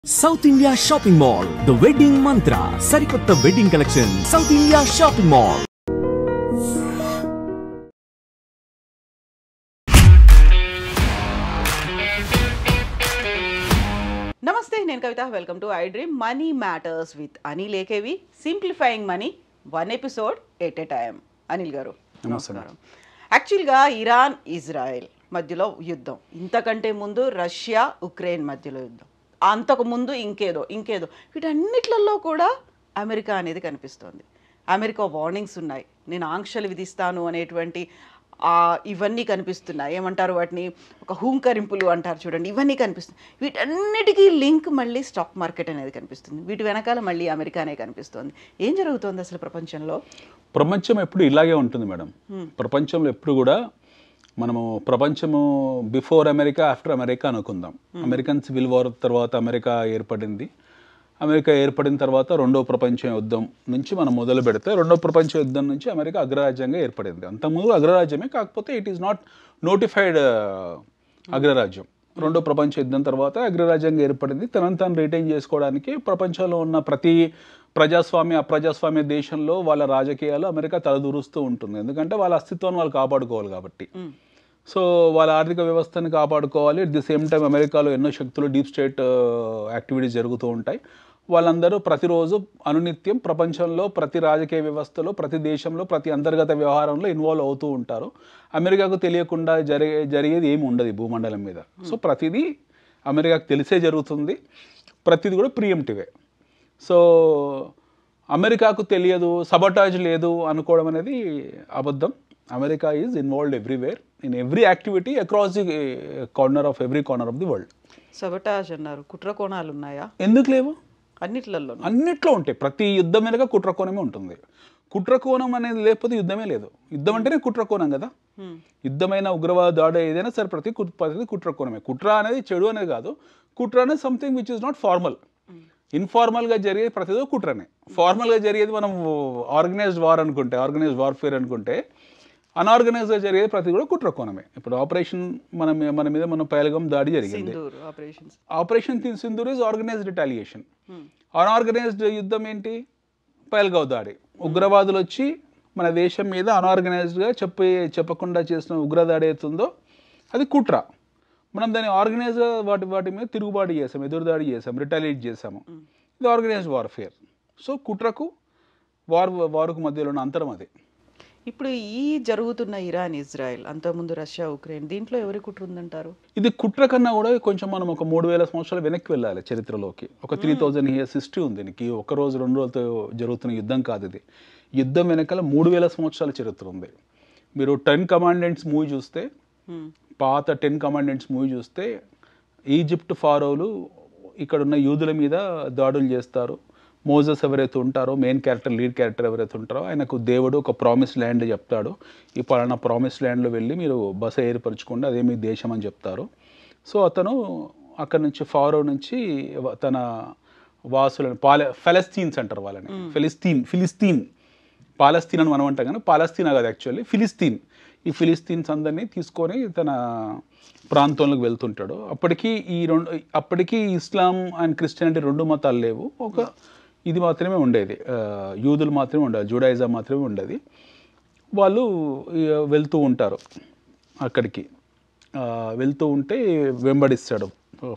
South India Shopping Mall, The Wedding Mantra, Sarikotta Wedding Collection, South India Shopping Mall. Namaste, నేను Kavitha. Welcome to I dream money matters with Anil AKV. Simplifying money, one episode at a time. Anil గారు నమస్కారం. యాక్చువల్గా Iran Israel మధ్యలో యుద్ధం, ఇంతకంటే ముందు Russia Ukraine మధ్యలో యుద్ధం, అంతకు ముందు ఇంకేదో వీటన్నిట్లలో కూడా అమెరికా అనేది కనిపిస్తోంది. అమెరికా వార్నింగ్స్ ఉన్నాయి, నేను ఆంక్షలు విధిస్తాను అనేటువంటి ఇవన్నీ కనిపిస్తున్నాయి. ఏమంటారు వాటిని, ఒక హూంకరింపులు అంటారు చూడండి, ఇవన్నీ కనిపిస్తున్నాయి. వీటన్నిటికీ లింక్ మళ్ళీ స్టాక్ మార్కెట్ అనేది కనిపిస్తుంది. వీటి వెనకాల మళ్ళీ అమెరికానే కనిపిస్తుంది. ఏం జరుగుతోంది అసలు ప్రపంచంలో? ప్రపంచం ఎప్పుడు ఇలాగే ఉంటుంది మేడం. ప్రపంచంలో ఎప్పుడు కూడా మనము ప్రపంచము బిఫోర్ అమెరికా ఆఫ్టర్ అమెరికా అనుకుందాం. అమెరికన్ సివిల్ వార్ తర్వాత అమెరికా ఏర్పడింది. అమెరికా ఏర్పడిన తర్వాత రెండో ప్రపంచ యుద్ధం నుంచి మనం మొదలు పెడితే, రెండో ప్రపంచ యుద్ధం నుంచి అమెరికా అగ్రరాజ్యంగా ఏర్పడింది. అంతకుముందు అగ్రరాజ్యమే, కాకపోతే ఇట్ ఈస్ నాట్ నోటిఫైడ్ అగ్రరాజ్యం. రెండో ప్రపంచ యుద్ధం తర్వాత అగ్రరాజ్యంగా ఏర్పడింది. తనను తాను రిటైన్ చేసుకోవడానికి ప్రపంచంలో ఉన్న ప్రతి ప్రజాస్వామ్య అప్రజాస్వామ్య దేశంలో వాళ్ళ రాజకీయాలు అమెరికా తలదూరుస్తూ ఉంటుంది. ఎందుకంటే వాళ్ళ అస్తిత్వాన్ని వాళ్ళు కాపాడుకోవాలి కాబట్టి. సో వాళ్ళ ఆర్థిక వ్యవస్థని కాపాడుకోవాలి. అట్ ది సేమ్ టైం అమెరికాలో ఎన్నో శక్తులు, డీప్ స్టేట్ యాక్టివిటీస్ జరుగుతూ ఉంటాయి. వాళ్ళందరూ ప్రతిరోజు అనునిత్యం ప్రపంచంలో ప్రతి రాజకీయ వ్యవస్థలో, ప్రతి దేశంలో, ప్రతి అంతర్గత వ్యవహారంలో ఇన్వాల్వ్ అవుతూ ఉంటారు. అమెరికాకు తెలియకుండా జరిగేది ఏమి ఉండదు భూమండలం మీద. సో ప్రతిదీ అమెరికాకు తెలిసే జరుగుతుంది. ప్రతిదీ కూడా ప్రియంటివే. సో అమెరికాకు తెలియదు, సబటాజ్ లేదు అనుకోవడం అనేది అబద్ధం. America is involved everywhere, in every activity across the corner of the world. Sabotage అన్నారు, కుట్ర కోణాలు ఉన్నాయా? ఎందుకు లేవు? అన్నిట్లో ఉంటాయి. ప్రతి యుద్ధం వెనుక కుట్రకోణమే ఉంటుంది. కుట్రకోణం అనేది లేకపోతే యుద్ధమే లేదు. యుద్ధం అంటేనే కుట్రకోణం కదా. యుద్ధమైన ఉగ్రవాద దాడి ఏదైనా సరే ప్రతి కుట్రకోణమే. కుట్ర అనేది చెడు అనేది కాదు. కుట్ర అనేది something which is not formal. ఇన్ఫార్మల్గా జరిగేది ప్రతిదో కుట్రనే. ఫార్మల్గా జరిగేది మనం ఆర్గనైజ్డ్ వార్ అనుకుంటే, ఆర్గనైజ్డ్ వార్ఫేర్ అనుకుంటే, అన్ఆర్గనైజ్డ్గా జరిగేది ప్రతి కూడా కుట్రకోణమే. ఇప్పుడు ఆపరేషన్ మన మీద పహల్గామ్ దాడి జరిగింది. Operation Sindoor is organised retaliation. Unorganised యుద్ధం ఏంటి? పహల్గామ్ దాడి. ఉగ్రవాదులు వచ్చి మన దేశం మీద అన్ఆర్గనైజ్డ్గా చెప్పకుండా చేసిన ఉగ్రదాడి అవుతుందో అది కుట్ర. మనం దాన్ని ఆర్గనైజ్గా వాటి మీద తిరుగుబాటు చేసాం, ఎదురుదాడి చేసాం, రిటాలియేట్ చేసాము. ఇది ఆర్గనైజ్డ్ వార్ఫేర్. సో కుట్రకు వారుకు మధ్యలో ఉన్న అంతరం అది. ఇప్పుడు ఈ జరుగుతున్న ఇరాన్ ఇజ్రాయెల్, అంతకుముందు రష్యా ఉక్రెయిన్, దీంట్లో ఎవరి కుట్ర ఉందంటారు? ఇది కుట్ర కన్నా కూడా కొంచెం మనం ఒక 3000 సంవత్సరాలు వెనక్కి వెళ్ళాలి చరిత్రలోకి. ఒక 3000 years హిస్టరీ ఉంది దీనికి. ఒక రోజు 2 రోజులతో జరుగుతున్న యుద్ధం కాదు ఇది. యుద్ధం వెనకాల 3000 సంవత్సరాల చరిత్ర ఉంది. మీరు 10 Commandments మూవీ చూస్తే, పాత 10 Commandments మూవీ చూస్తే, ఈజిప్ట్ ఫారోలు ఇక్కడున్న యూదుల మీద దాడులు చేస్తారు. మోజెస్ ఎవరైతే ఉంటారో, మెయిన్ క్యారెక్టర్, లీడ్ క్యారెక్టర్ ఎవరైతే ఉంటారో, ఆయనకు దేవుడు ఒక ప్రామిస్ ల్యాండ్ చెప్తాడు. ఈ పలానా ప్రామిస్ ల్యాండ్లో వెళ్ళి మీరు బస ఏర్పరచుకోండి, అదే మీ దేశం అని చెప్తారు. సో అతను అక్కడి నుంచి, ఫారో నుంచి తన వాసులను, ఫలస్తీన్స్ అంటారు వాళ్ళని, ఫిలిస్తీన్ పాలస్తీన్ అని మనం అంటాం కానీ పాలస్తీనా కాదు యాక్చువల్లీ, ఫిలిస్తీన్. ఈ ఫిలిస్తీన్స్ అందరినీ తీసుకొని తన ప్రాంతంలోకి వెళ్తుంటాడు. అప్పటికీ ఇస్లాం అండ్ క్రిస్టియానిటీ 2 మతాలు లేవు. ఇది మాత్రమే ఉండేది, యూదులు మాత్రమే ఉండేది, జూడాయిజం మాత్రమే ఉండేది. వాళ్ళు వెళ్తూ ఉంటారు. అక్కడికి వెళ్తూ ఉంటే వెంబడిస్తాడు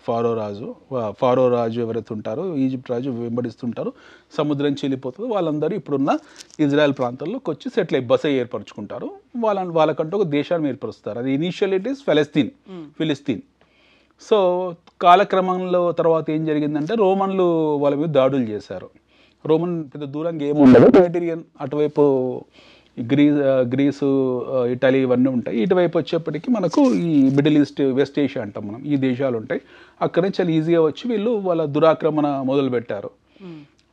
ఫారో రాజు ఎవరైతే ఉంటారో, ఈజిప్ట్ రాజు వెంబడిస్తుంటారు. సముద్రం చీలిపోతుంది. వాళ్ళందరూ ఇప్పుడున్న ఇజ్రాయెల్ ప్రాంతాల్లోకి వచ్చి సెటిల్ అయ్యి బస ఏర్పరచుకుంటారు. వాళ్ళకంటూ ఒక దేశాన్ని ఏర్పరుస్తారు. అది initial it is Philistine. So కాలక్రమంలో తర్వాత ఏం జరిగిందంటే, రోమన్లు వాళ్ళ మీద దాడులు చేశారు. రోమన్ పెద్ద దూరంగా ఏముండదు, మెడిటరేనియన్ అటువైపు గ్రీసు, ఇటలీ ఇవన్నీ ఉంటాయి. ఇటువైపు వచ్చేప్పటికి మనకు ఈ మిడిల్ ఈస్ట్, వెస్ట్ ఏషియా అంటాం మనం, ఈ దేశాలు ఉంటాయి. అక్కడే చాలా ఈజీగా వచ్చి వీళ్ళు వాళ్ళ దురాక్రమణ మొదలుపెట్టారు.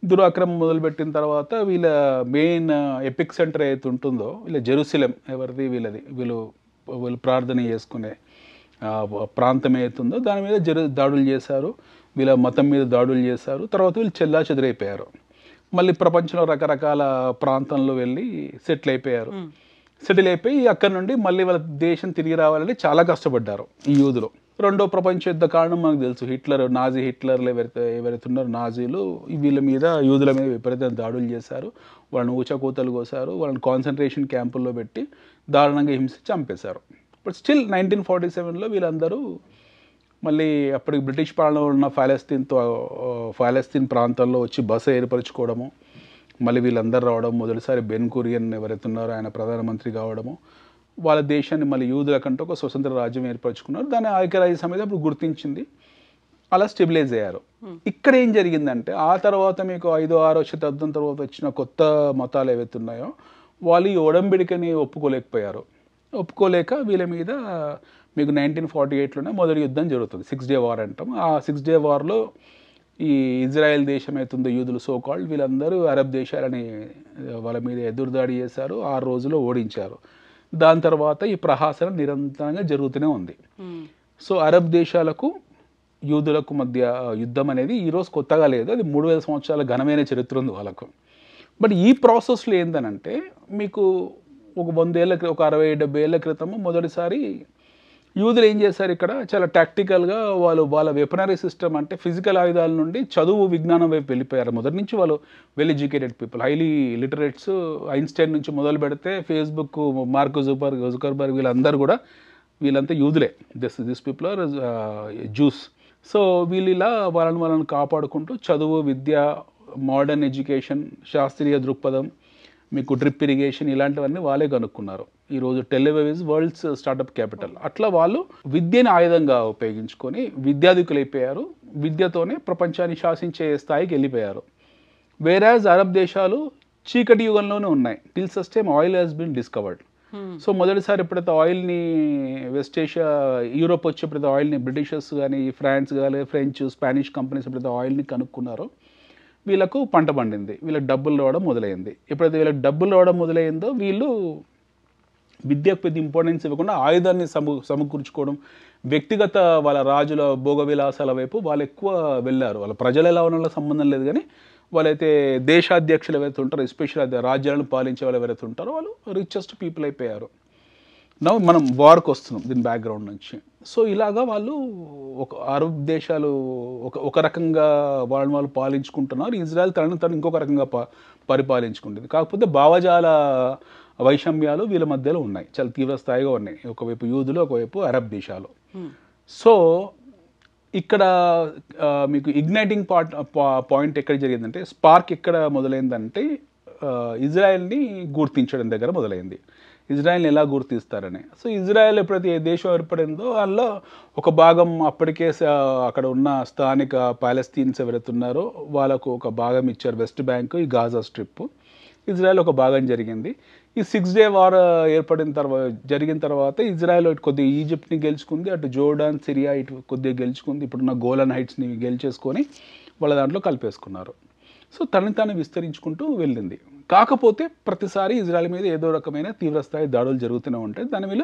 దురాక్రమణ మొదలుపెట్టిన తర్వాత వీళ్ళ మెయిన్ ఎపిక్ సెంటర్ ఏదైతే ఉంటుందో, వీళ్ళ జెరూసలేం ఎవరిది, వీళ్ళు ప్రార్థన చేసుకునే ప్రాంతం ఏదైతుందో దాని మీద దాడులు చేశారు. వీళ్ళ మతం మీద దాడులు చేశారు. తర్వాత వీళ్ళు చెల్లా చెదిరైపోయారు. మళ్ళీ ప్రపంచంలో రకరకాల ప్రాంతంలో వెళ్ళి సెటిల్ అయిపోయి అక్కడ నుండి మళ్ళీ వాళ్ళ దేశం తిరిగి రావాలని చాలా కష్టపడ్డారు ఈ యూదులు. రెండో ప్రపంచ యుద్ధ కారణం మనకు తెలుసు. నాజీ హిట్లర్లు ఎవరైతే ఉన్నారో నాజీలు వీళ్ళ మీద, యూదుల మీద విపరీతంగా దాడులు చేశారు. వాళ్ళని ఊచకోతలు కోసారు, వాళ్ళని కాన్సన్ట్రేషన్ క్యాంపుల్లో పెట్టి దారుణంగా హింసించి చంపేశారు. బట్ స్టిల్ 1947లో వీళ్ళందరూ మళ్ళీ అప్పటికి బ్రిటిష్ పాలనలో ఉన్న ఫాలస్తీన్ ప్రాంతాల్లో వచ్చి బస ఏర్పరచుకోవడము, మళ్ళీ వీళ్ళందరూ రావడం, మొదటిసారి బెన్ కురియన్ ఎవరైతే ఉన్నారో ఆయన ప్రధానమంత్రి కావడము, వాళ్ళ దేశాన్ని మళ్ళీ యూదుల కంటే ఒక స్వతంత్ర రాజ్యం ఏర్పరచుకున్నారు. దాన్ని ఐక్యరాజ్య సమితి అప్పుడు గుర్తించింది, అలా స్టెబిలైజ్ అయ్యారు. ఇక్కడ ఏం జరిగిందంటే ఆ తర్వాత మీకు 5-6 శతాబ్దం తర్వాత వచ్చిన కొత్త మతాలు ఏవైతే ఉన్నాయో వాళ్ళు ఈ ఒడంబడికని ఒప్పుకోలేక వీళ్ళ మీద మీకు 1948లోనే మొదటి యుద్ధం జరుగుతుంది. 6 Day War అంటాం. ఆ 6 Day Warలో ఈ ఇజ్రాయెల్ దేశం అవుతుందో యూదులు సోకాల్డ్ వీళ్ళందరూ అరబ్ దేశాలని వాళ్ళ మీద ఎదురుదాడి చేశారు, 6 రోజుల్లో ఓడించారు. దాని తర్వాత ఈ ప్రహాసనం నిరంతరంగా జరుగుతూనే ఉంది. సో అరబ్ దేశాలకు యూదులకు మధ్య యుద్ధం అనేది ఈరోజు కొత్తగా లేదు, అది 3000 సంవత్సరాల ఘనమైన చరిత్ర ఉంది వాళ్ళకు. బట్ ఈ ప్రాసెస్లో ఏంటనంటే మీకు ఒక 60-70 ఏళ్ళ క్రితము మొదటిసారి యూదులు ఏం చేశారు, ఇక్కడ చాలా టాక్టికల్గా వాళ్ళ వెపనరీ సిస్టమ్ అంటే ఫిజికల్ ఆయుధాల నుండి చదువు విజ్ఞానం వైపు వెళ్ళిపోయారు. మొదటి నుంచి వాళ్ళు well educated people, highly literates. Einstein నుంచి మొదలు పెడితే ఫేస్బుక్, మార్క్ జుకర్బర్గ్ వీళ్ళంతా యూదులే. This people are Jews. So వీళ్ళు ఇలా వాళ్ళని కాపాడుకుంటూ చదువు, విద్య, మోడర్న్ ఎడ్యుకేషన్, శాస్త్రీయ దృక్పథం, మీకు డ్రిప్ ఇరిగేషన్ ఇలాంటివన్నీ వాళ్ళే కనుక్కున్నారు. ఈరోజు tell Aviv is world's startup capital. అట్లా వాళ్ళు విద్యను ఆయుధంగా ఉపయోగించుకొని విద్యాధికులైపోయారు, విద్యతోనే ప్రపంచాన్ని శాసించే స్థాయికి వెళ్ళిపోయారు. వేరాజ్ అరబ్ దేశాలు చీకటి యుగంలోనే ఉన్నాయి. Till such time oil has been discovered. So మొదటిసారి ఎప్పుడైతే ఆయిల్ని వెస్ట్ ఏషియా, యూరోప్ వచ్చి ఎప్పుడైతే ఆయిల్ని బ్రిటిషర్స్ కానీ, ఫ్రాన్స్ కానీ, ఫ్రెంచ్, స్పానిష్ కంపెనీస్ ఎప్పుడైతే ఆయిల్ని కనుక్కున్నారో వీళ్ళకు పంట పండింది, వీళ్ళకి డబ్బులు రావడం మొదలైంది. ఎప్పుడైతే వీళ్ళకి డబ్బులు రావడం మొదలైందో వీళ్ళు విద్యకు పెద్ద ఇంపార్టెన్స్ ఇవ్వకుండా ఆయుధాన్ని సమకూర్చుకోవడం, వ్యక్తిగత వాళ్ళ రాజుల భోగవిలాసాల వైపు వాళ్ళు ఎక్కువ వెళ్ళారు. వాళ్ళ ప్రజలు ఎలా ఉన్న సంబంధం లేదు, కానీ వాళ్ళైతే దేశాధ్యక్షులు ఎవరైతే ఉంటారో, ఎస్పెషల్ రాజ్యాలను పాలించే వాళ్ళు ఎవరైతే ఉంటారో వాళ్ళు రిచెస్ట్ పీపుల్ అయిపోయారు. మనం వార్కి వస్తున్నాం దీని బ్యాక్గ్రౌండ్ నుంచి. సో ఇలాగా వాళ్ళు ఒక అరబ్ దేశాలు ఒక రకంగా వాళ్ళు పాలించుకుంటున్నారు, ఇజ్రాయెల్ తను ఇంకొక రకంగా పరిపాలించుకుంటుంది. కాకపోతే భావజాల వైషమ్యాలు వీళ్ళ మధ్యలో ఉన్నాయి, చాలా తీవ్ర స్థాయిగా ఉన్నాయి. ఒకవైపు యూదులు, ఒకవైపు అరబ్ దేశాలు. సో ఇక్కడ మీకు ఇగ్నైటింగ్ పాయింట్ ఎక్కడ జరిగిందంటే, స్పార్క్ ఎక్కడ మొదలైందంటే ఇజ్రాయెల్ని గుర్తించడం దగ్గర మొదలైంది. ఇజ్రాయెల్ని ఎలా గుర్తిస్తారని. సో ఇజ్రాయెల్ ఎప్పుడైతే ఏ దేశం ఏర్పడిందో అందులో ఒక భాగం అప్పటికే అక్కడ ఉన్న స్థానిక పాలస్తీన్స్ ఎవరైతే ఉన్నారో వాళ్ళకు ఒక భాగం ఇచ్చారు, వెస్ట్ బ్యాంక్, ఈ గాజా స్ట్రిప్. ఇజ్రాయెల్ ఒక భాగం జరిగింది. ఈ 6 Day War జరిగిన తర్వాత ఇజ్రాయెల్ కొద్దిగా ఈజిప్ట్ని గెలుచుకుంది, అటు జోర్డాన్, సిరియా ఇటు కొద్దిగా గెలుచుకుంది, ఇప్పుడున్న గోలన్ హైట్స్ని గెలిచేసుకొని వాళ్ళ దాంట్లో కలిపేసుకున్నారు. సో తాను విస్తరించుకుంటూ వెళ్ళింది. కాకపోతే ప్రతిసారి ఇజ్రాయెల్ మీద ఏదో రకమైన తీవ్రస్థాయి దాడులు జరుగుతూనే ఉంటాయి, దాని మీద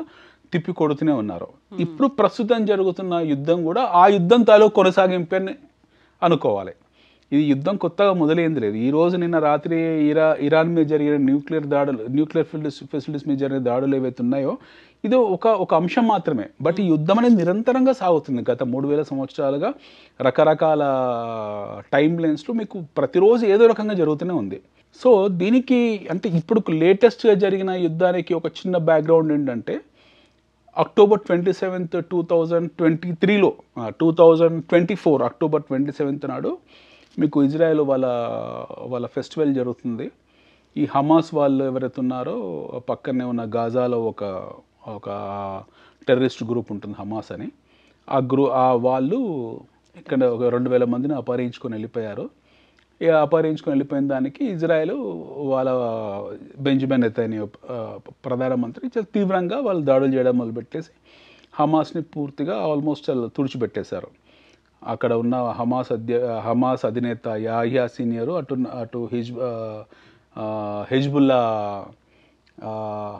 తిప్పి కొడుతూనే ఉన్నారు. ఇప్పుడు ప్రస్తుతం జరుగుతున్న యుద్ధం కూడా ఆ యుద్ధం తాలూకు కొనసాగింపని అనుకోవాలి. ఇది యుద్ధం కొత్తగా మొదలైంది లేదు. ఈ రోజు నిన్న రాత్రి ఇరాన్ మీద జరిగిన న్యూక్లియర్ ఫెసిలిటీస్ మీద జరిగిన దాడులు ఏవైతే ఉన్నాయో ఇది ఒక అంశం మాత్రమే. బట్ ఈ యుద్ధం అనేది నిరంతరంగా సాగుతుంది. గత 3000 సంవత్సరాలుగా రకరకాల టైం లైన్స్లో మీకు ప్రతిరోజు ఏదో రకంగా జరుగుతూనే ఉంది. సో దీనికి అంటే ఇప్పుడు లేటెస్ట్గా జరిగిన యుద్ధానికి ఒక చిన్న బ్యాక్గ్రౌండ్ ఏంటంటే, October 27th 2023లో 2024 October 27th నాడు మీకు ఇజ్రాయెల్ వాళ్ళ ఫెస్టివల్ జరుగుతుంది. ఈ హమాస్ వాళ్ళు ఎవరైతే ఉన్నారో పక్కనే ఉన్న గాజాలో ఒక టెర్రరిస్ట్ గ్రూప్ ఉంటుంది హమాస్ అని. వాళ్ళు ఇక్కడ ఒక 2000 మందిని అపహరించుకొని వెళ్ళిపోయారు. అపహరించుకొని వెళ్ళిపోయిన దానికి ఇజ్రాయెల్ వాళ్ళ బెంజమిన్ నెతన్యాహు ప్రధానమంత్రి చాలా తీవ్రంగా వాళ్ళు దాడులు చేయడం మొదలుపెట్టేసి హమాస్ని పూర్తిగా ఆల్మోస్ట్ తుడిచిపెట్టేశారు. అక్కడ ఉన్న హమాస్ అధినేత యాహ్యా సీనియరు, అటు హెజ్బుల్లా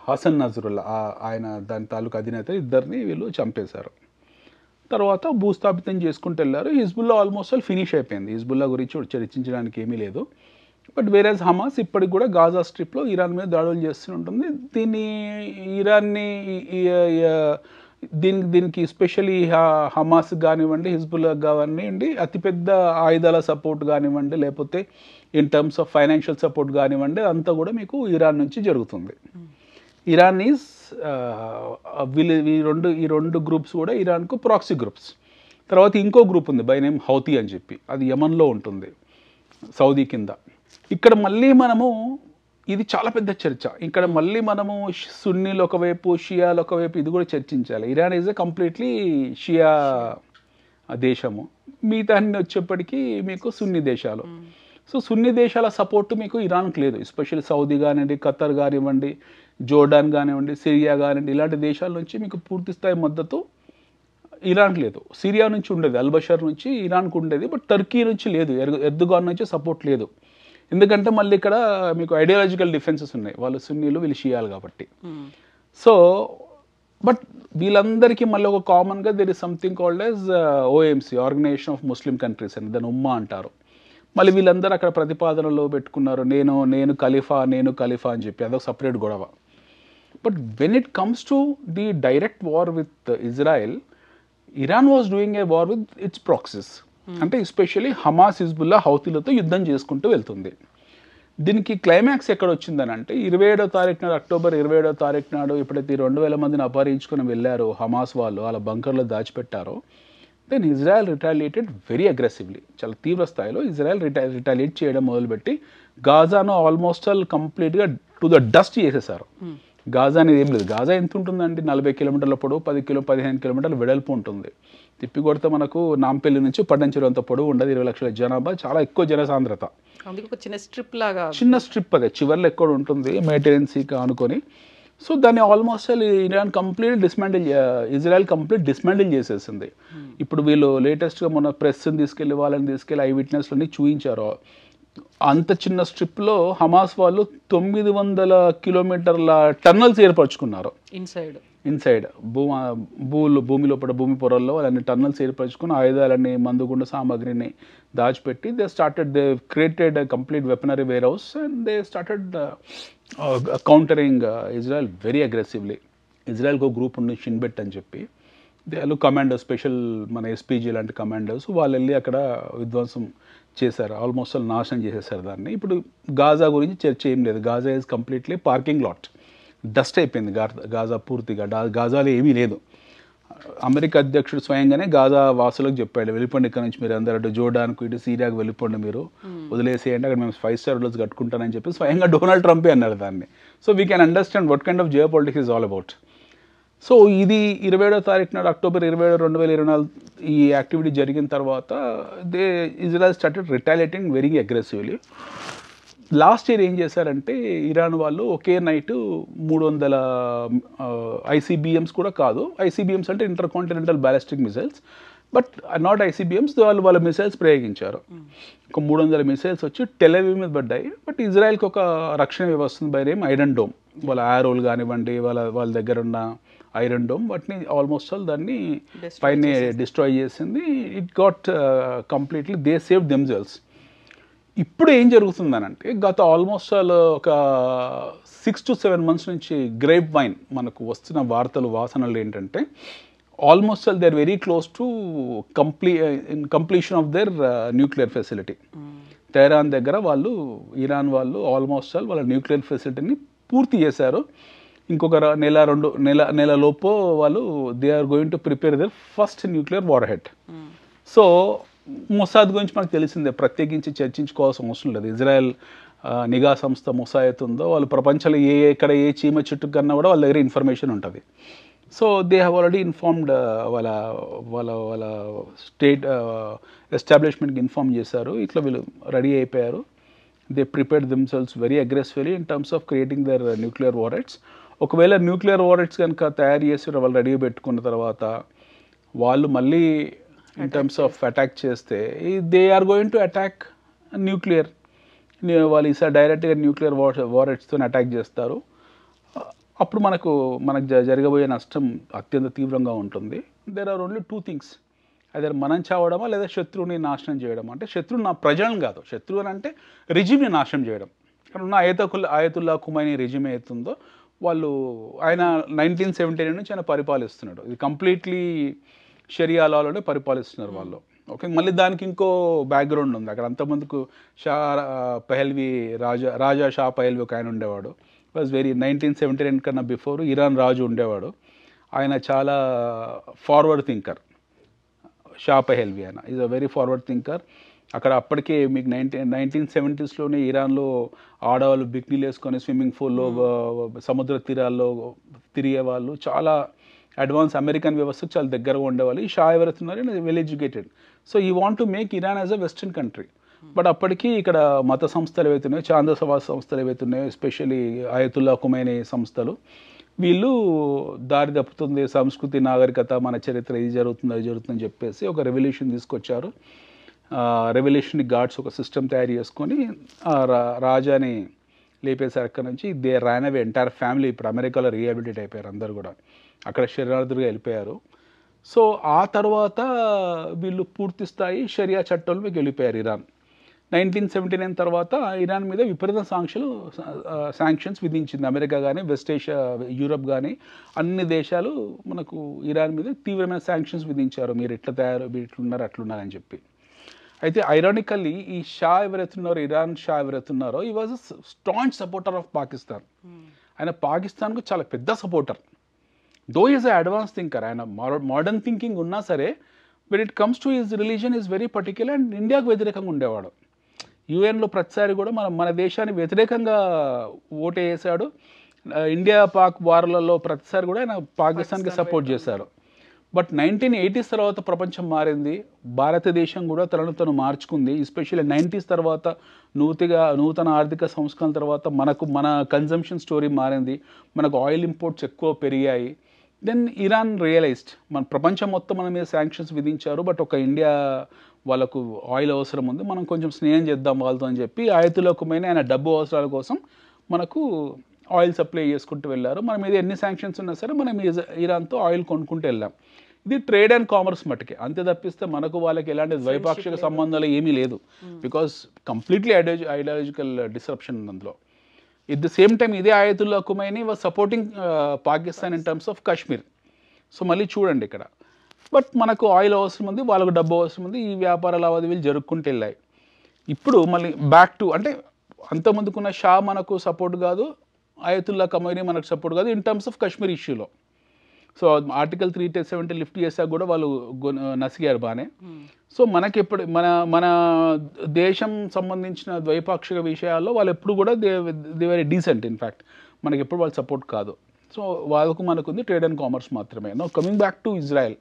హసన్ నజరుల్లా ఆయన దాని తాలూకు అధినేత, ఇద్దరిని వీళ్ళు చంపేశారు. తర్వాత భూస్థాపితం చేసుకుంటూ వెళ్ళారు. హిజ్బుల్లా ఆల్మోస్ట్ ఫినిష్ అయిపోయింది. హిజ్బుల్లా గురించి చర్చించడానికి ఏమీ లేదు. బట్ వేరేజ్ హమాస్ ఇప్పటికి కూడా గాజా స్ట్రిప్లో ఇరాన్ మీద దాడులు చేస్తూ ఉంటుంది. దీన్ని ఇరాన్ని దీనికి ఎస్పెషలీ హమాస్ కానివ్వండి, హిజ్బుల్లా కానివ్వండి, అతిపెద్ద ఆయుధాల సపోర్ట్ కానివ్వండి, లేకపోతే in terms of financial support కానివ్వండి, అంతా కూడా మీకు ఇరాన్ నుంచి జరుగుతుంది. ఇరాన్ ఈజ్ ఈ రెండు గ్రూప్స్ కూడా ఇరాన్కు ప్రాక్సీ గ్రూప్స్. తర్వాత ఇంకో గ్రూప్ ఉంది బై నేమ్ హౌతీ అని చెప్పి, అది యమన్లో ఉంటుంది, సౌదీ కింద. ఇక్కడ మళ్ళీ మనము, ఇది చాలా పెద్ద చర్చ, ఇక్కడ మళ్ళీ మనము సున్నీలు ఒకవైపు, షియాలు ఒకవైపు, ఇది కూడా చర్చించాలి. ఇరాన్ ఈజ్ ఎ కంప్లీట్లీ షియా దేశము, మిగతా అన్ని వచ్చేప్పటికీ మీకు సున్నీ దేశాలు. సో సున్నీ దేశాల సపోర్టు మీకు ఇరాన్కి లేదు. ఎస్పెషల్లీ సౌదీ కానివ్వండి, ఖతర్ కానివ్వండి, జోర్డాన్ కానివ్వండి, సిరియా కానివ్వండి, ఇలాంటి దేశాల నుంచి మీకు పూర్తి స్థాయి మద్దతు ఇరాన్కి లేదు. సిరియా నుంచి ఉండేది, అల్బషర్ నుంచి ఇరాన్కి ఉండేది, బట్ టర్కీ నుంచి లేదు, ఎర్దోగాన్ నుంచి సపోర్ట్ లేదు. ఎందుకంటే మళ్ళీ ఇక్కడ మీకు ఐడియాలజికల్ డిఫరెన్సెస్ ఉన్నాయి, వాళ్ళు సున్నీలు వీళ్ళు షియాలు కాబట్టి. సో బట్ వీళ్ళందరికీ మళ్ళీ ఒక కామన్గా there is something called as OMC, organisation of Muslim countries అని, దాని ఉమ్మా అంటారు. మళ్ళీ వీళ్ళందరూ అక్కడ ప్రతిపాదనలో పెట్టుకున్నారు, నేను ఖలీఫా అని చెప్పి, అదొక సపరేట్ గొడవ. But when it comes to the direct war with Israel, Iran was doing a war with its proxies. అంటే ఎస్పెషల్లీ హమాస్, హిజ్బుల్లా, హౌతీలతో యుద్ధం చేసుకుంటూ వెళ్తుంది. దీనికి క్లైమాక్స్ ఎక్కడ వచ్చిందని అంటే 27వ తారీఖు నాడు, అక్టోబర్ 27వ తారీఖు నాడు ఎప్పుడైతే 2,000 మందిని అపహరించుకొని వెళ్ళారో హమాస్ వాళ్ళు, వాళ్ళ బంకర్లో దాచిపెట్టారో, దెన్ ఇజ్రాయెల్ రిటాలియేటెడ్ వెరీ అగ్రెసివ్లీ. చాలా తీవ్ర స్థాయిలో ఇజ్రాయెల్ రిటాలియేట్ చేయడం మొదలుపెట్టి గాజాను ఆల్మోస్ట్ ఆల్ కంప్లీట్గా టు ద డస్ట్ చేసేసారు. గాజా అనేది ఏం లేదు. గాజా ఎంత ఉంటుందండి? 40 కిలోమీటర్ల పొడవు, 15 కిలోమీటర్ల వెడల్పు ఉంటుంది. తిప్పి కొడితే మనకు నాంపల్లి నుంచి పడ్డంచెరు అంత పొడవు ఉండదు, 20 లక్షల జనాభా, చాలా ఎక్కువ జనసాంద్రత. చిన్న స్ట్రిప్ లాగా, చిన్న స్ట్రిప్ అదే చివర్లో ఎక్కడ ఉంటుంది, మెడిటరేనియన్సీకి ఆనుకొని. సో దాన్ని almost Iran Israel complete dismantle చేసేసింది. ఇప్పుడు వీళ్ళు లేటెస్ట్గా మొన్న ప్రెస్ని తీసుకెళ్ళి వాళ్ళని తీసుకెళ్ళి ఐ విట్నెస్లని చూపించారు. అంత చిన్న స్ట్రిప్లో హమాస్ వాళ్ళు 900 కిలోమీటర్ల టన్నల్స్ ఏర్పరచుకున్నారు. ఇన్సైడ్ భూమి లోపల, భూమి పొరల్లో వాళ్ళని టన్నల్స్ ఏర్పరచుకుని ఆయుధాలని, మందుగుండు సామాగ్రిని దాచిపెట్టి they created complete weaponry warehouse and they started countering Israel very aggressively. ఇజ్రాయెల్కి ఒక గ్రూప్ ఉంది షిన్బెట్ అని చెప్పి, వాళ్ళు కమాండర్స్, స్పెషల్ మన ఎస్పీజీ లాంటి కమాండర్స్, వాళ్ళు వెళ్ళి అక్కడ విధ్వంసం చేశారు, ఆల్మోస్ట్ ఆల్ నాశనం చేసేసారు దాన్ని. ఇప్పుడు గాజా గురించి చర్చ ఏం లేదు. Gaza is completely parking lot, dust అయిపోయింది గాజా పూర్తిగా. గాజాలో ఏమీ లేదు. అమెరికా అధ్యక్షుడు స్వయంగానే గాజా వాసులకు చెప్పాడు, వెళ్ళిపోండి ఇక్కడ నుంచి, మీరు అందరూ అటు జోర్డాన్కు, ఇటు సిరియాకు వెళ్ళిపోండి, మీరు వదిలేసేయండి, అక్కడ మేము 5 స్టార్ హోటల్స్ కట్టుకుంటానని చెప్పి స్వయంగా డొనాల్డ్ ట్రంపే అన్నారు దాన్ని. So we can understand what kind of geo politics is all about. So ఇది 27వ తారీఖు నాడు, అక్టోబర్ 27, 2024 ఈ యాక్టివిటీ జరిగిన తర్వాత Israel started retaliating very aggressively. Last year ఏం చేశారంటే ఇరాన్ వాళ్ళు ఒకే నైట్ 300 ICBMs కూడా కాదు, ICBMs అంటే inter continental ballistic missiles, but not ICBMs, వాళ్ళ మిసైల్స్ ప్రయోగించారు. ఒక 300 మిసైల్స్ వచ్చి టెల్ అవీవ్ మీద పడ్డాయి. బట్ ఇజ్రాయెల్కి ఒక రక్షణ వ్యవస్థ ఉంది బై నేమ్ ఐరన్ డోమ్. వాళ్ళ ఆరోల్ కానివ్వండి, వాళ్ళ దగ్గర ఉన్న ఐరన్ డోమ్, వాటిని ఆల్మోస్ట్ ఆల్ దాన్ని పైన డిస్ట్రాయ్ చేసింది. It got completely they save themselves. ఇప్పుడు ఏం జరుగుతుందనంటే గత ఆల్మోస్ట్ ఆల్ ఒక 6 to 7 months నుంచి గ్రేప్ వైన్ మనకు వస్తున్న వాసనలు ఏంటంటే almost all they are very close to completion of their nuclear facility. Tehran దగ్గర ఇరాన్ వాళ్ళు ఆల్మోస్ట్ ఆల్ వాళ్ళ న్యూక్లియర్ ఫెసిలిటీని పూర్తి చేశారు. ఇంకొక నెల లోపు వాళ్ళు they are going to prepare their first nuclear warhead. So Mossad గురించి మనకు తెలిసిందే, ప్రత్యేకించి చర్చించుకోవాల్సిన అవసరం లేదు. ఇజ్రాయెల్ నిఘా సంస్థ మొసాద్ ఉందో, వాళ్ళు ప్రపంచంలో ఎక్కడ ఏ చీమ చుట్టూ కన్నా కూడా వాళ్ళ దగ్గర ఇన్ఫర్మేషన్ ఉంటుంది. So they have already informed వాళ్ళ స్టేట్ ఎస్టాబ్లిష్మెంట్కి ఇన్ఫార్మ్ చేశారు, ఇట్లా వీళ్ళు రెడీ అయిపోయారు. They prepared themselves very aggressively in terms of creating their nuclear warheads. ఒకవేళ న్యూక్లియర్ వారెట్స్ కనుక తయారు చేసి వాళ్ళు రెడీ పెట్టుకున్న తర్వాత వాళ్ళు మళ్ళీ ఇన్ టర్మ్స్ ఆఫ్ అటాక్ చేస్తే they are going to attack nuclear. వాళ్ళు ఈసారి డైరెక్ట్గా న్యూక్లియర్ వారెట్స్తో అటాక్ చేస్తారు. అప్పుడు మనకు జరగబోయే నష్టం అత్యంత తీవ్రంగా ఉంటుంది. దేర్ ఆర్ ఓన్లీ 2 things, అదే మనం చావడమా లేదా శత్రువుని నాశనం చేయడం. అంటే శత్రువు నా ప్రజలను కాదు, శత్రువు అని అంటే రిజిమ్ని నాశనం చేయడం. ఇక్కడ ఉన్న ఆయతుల్లా ఖుమైనీ రిజిమ్ అవుతుందో వాళ్ళు ఆయన 1979 నుంచి ఆయన పరిపాలిస్తున్నాడు. ఇది కంప్లీట్లీ షరియా లాలోనే పరిపాలిస్తున్నారు వాళ్ళు. ఓకే, మళ్ళీ దానికి ఇంకో బ్యాక్గ్రౌండ్ ఉంది. అక్కడ అంతమందికి పహల్వి రాజా షా పహల్వి ఒక ఆయన ఉండేవాడు. వాజ్ వెరీ 1979 కన్నా బిఫోర్ ఇరాన్ రాజు ఉండేవాడు. ఆయన చాలా ఫార్వర్డ్ థింకర్. షా పహల్వి ఆయన is a very forward thinker. అక్కడ అప్పటికే మీకు 1970s ఇరాన్లో ఆడవాళ్ళు బిక్నీలు వేసుకొని స్విమ్మింగ్ పూల్లో సముద్ర తీరాల్లో తిరిగేవాళ్ళు. చాలా అడ్వాన్స్ అమెరికన్ వ్యవస్థకు చాలా దగ్గరగా ఉండేవాళ్ళు. ఈ షా ఎవరైతున్నారో వెల్ ఎడ్యుకేటెడ్. సో ఈ want to make Iran as a western country. But అప్పటికి ఇక్కడ మత సంస్థలు ఏవైతున్నాయో, చాందసవాద సంస్థలు ఏవైతున్నాయో, ఎస్పెషల్లీ ఆయతుల్లా ఖుమైనీ సంస్థలు, వీళ్ళు దారి తప్పుతుంది, సంస్కృతి నాగరికత మన చరిత్ర ఇది జరుగుతుంది అది జరుగుతుందని చెప్పేసి ఒక రెవల్యూషన్ తీసుకొచ్చారు. రెవల్యూషన్ గార్డ్స్ ఒక సిస్టమ్ తయారు చేసుకొని రాజాని లేపేశారు. అక్కడ నుంచి they Ryan away entire family. ఇప్పుడు అమెరికాలో రీహాబిలిటేట్ అయిపోయారు అందరు కూడా, అక్కడ శరణార్థులుగా వెళ్ళిపోయారు. సో ఆ తర్వాత వీళ్ళు పూర్తి స్థాయి షరియా చట్టంలోకి వెళ్ళిపోయారు ఇరాన్. 1979 తర్వాత ఇరాన్ మీద విపరీత శాంక్షన్స్ విధించింది అమెరికా కానీ, వెస్ట్ ఏషియా, యూరప్ కానీ అన్ని దేశాలు మనకు ఇరాన్ మీద తీవ్రమైన శాంక్షన్స్ విధించారు. మీరు ఇట్లున్నారు అట్లున్నారని చెప్పి. అయితే ఐరానికల్లీ ఈ షా ఎవరైతున్నారో, ఇరాన్ షా ఎవరైతున్నారో, ఈ was a staunch supporter of Pakistan. ఆయన పాకిస్తాన్కు చాలా పెద్ద supporter. Though is a advance thinker. ఆయన మోడర్న్ థింకింగ్ ఉన్నా సరే, but it comes to his religion is very particular and ఇండియాకు వ్యతిరేకంగా ఉండేవాడు. యుఎన్లో ప్రతిసారి కూడా మన దేశాన్ని వ్యతిరేకంగా ఓటు వేసాడు. ఇండియా పాక్ వార్లలో ప్రతిసారి కూడా ఆయన పాకిస్తాన్కి సపోర్ట్ చేశారు. బట్ 1980s తర్వాత ప్రపంచం మారింది. భారతదేశం కూడా తనను తను మార్చుకుంది. ఎస్పెషల్లీ 90s తర్వాత నూతన ఆర్థిక సంస్కరణ తర్వాత మన కన్జంప్షన్ స్టోరీ మారింది. మనకు ఆయిల్ ఇంపోర్ట్స్ ఎక్కువ పెరిగాయి. దెన్ ఇరాన్ రియలైజ్డ్ మన ప్రపంచం మొత్తం మన మీద శాంక్షన్స్ విధించారు, బట్ ఒక ఇండియా వాళ్ళకు ఆయిల్ అవసరం ఉంది, మనం కొంచెం స్నేహం చేద్దాం వాళ్ళతో అని చెప్పి ఆయతుల్లా ఖుమైనీ ఆయన డబ్బు అవసరాల కోసం మనకు ఆయిల్ సప్లై చేసుకుంటూ వెళ్ళారు. మన మీద ఎన్ని శాంక్షన్స్ ఉన్నా సరే మనం ఇరాన్తో ఆయిల్ కొనుక్కుంటూ వెళ్ళాం. ఇది ట్రేడ్ అండ్ కామర్స్ మటుకే, అంతే తప్పిస్తే మనకు వాళ్ళకి ఎలాంటి ద్వైపాక్షిక సంబంధాలు ఏమీ లేదు. బికాస్ కంప్లీట్లీ ఐడియాలజికల్ డిస్రప్షన్ అందులో. ఎట్ ద సేమ్ టైం ఇదే Ayatollah Khomeini was supporting Pakistan in terms of Kashmir. సో మళ్ళీ చూడండి ఇక్కడ, బట్ మనకు ఆయిల్ అవసరం ఉంది, వాళ్ళకు డబ్బు అవసరం ఉంది, ఈ వ్యాపార లావాదేవీలు జరుపుకుంటూ వెళ్ళాయి. ఇప్పుడు మళ్ళీ బ్యాక్ టు అంటే అంతమందుకున్న షా మనకు సపోర్ట్ కాదు, ఆయతుల్లా ఖుమైనీ మనకు సపోర్ట్ కాదు ఇన్ టర్మ్స్ ఆఫ్ కాశ్మీర్ ఇష్యూలో. సో ఆర్టికల్ 370 లిఫ్ట్ చేశాక కూడా వాళ్ళు నసిగారు బాగానే. సో మనకి ఎప్పుడు మన దేశం సంబంధించిన ద్వైపాక్షిక విషయాల్లో వాళ్ళు ఎప్పుడు కూడా దే వెరీ డీసెంట్. ఇన్ఫ్యాక్ట్ మనకి ఎప్పుడు వాళ్ళు సపోర్ట్ కాదు. సో వాళ్ళకు మనకు ఉంది ట్రేడ్ అండ్ కామర్స్ మాత్రమే. No coming back to Israel.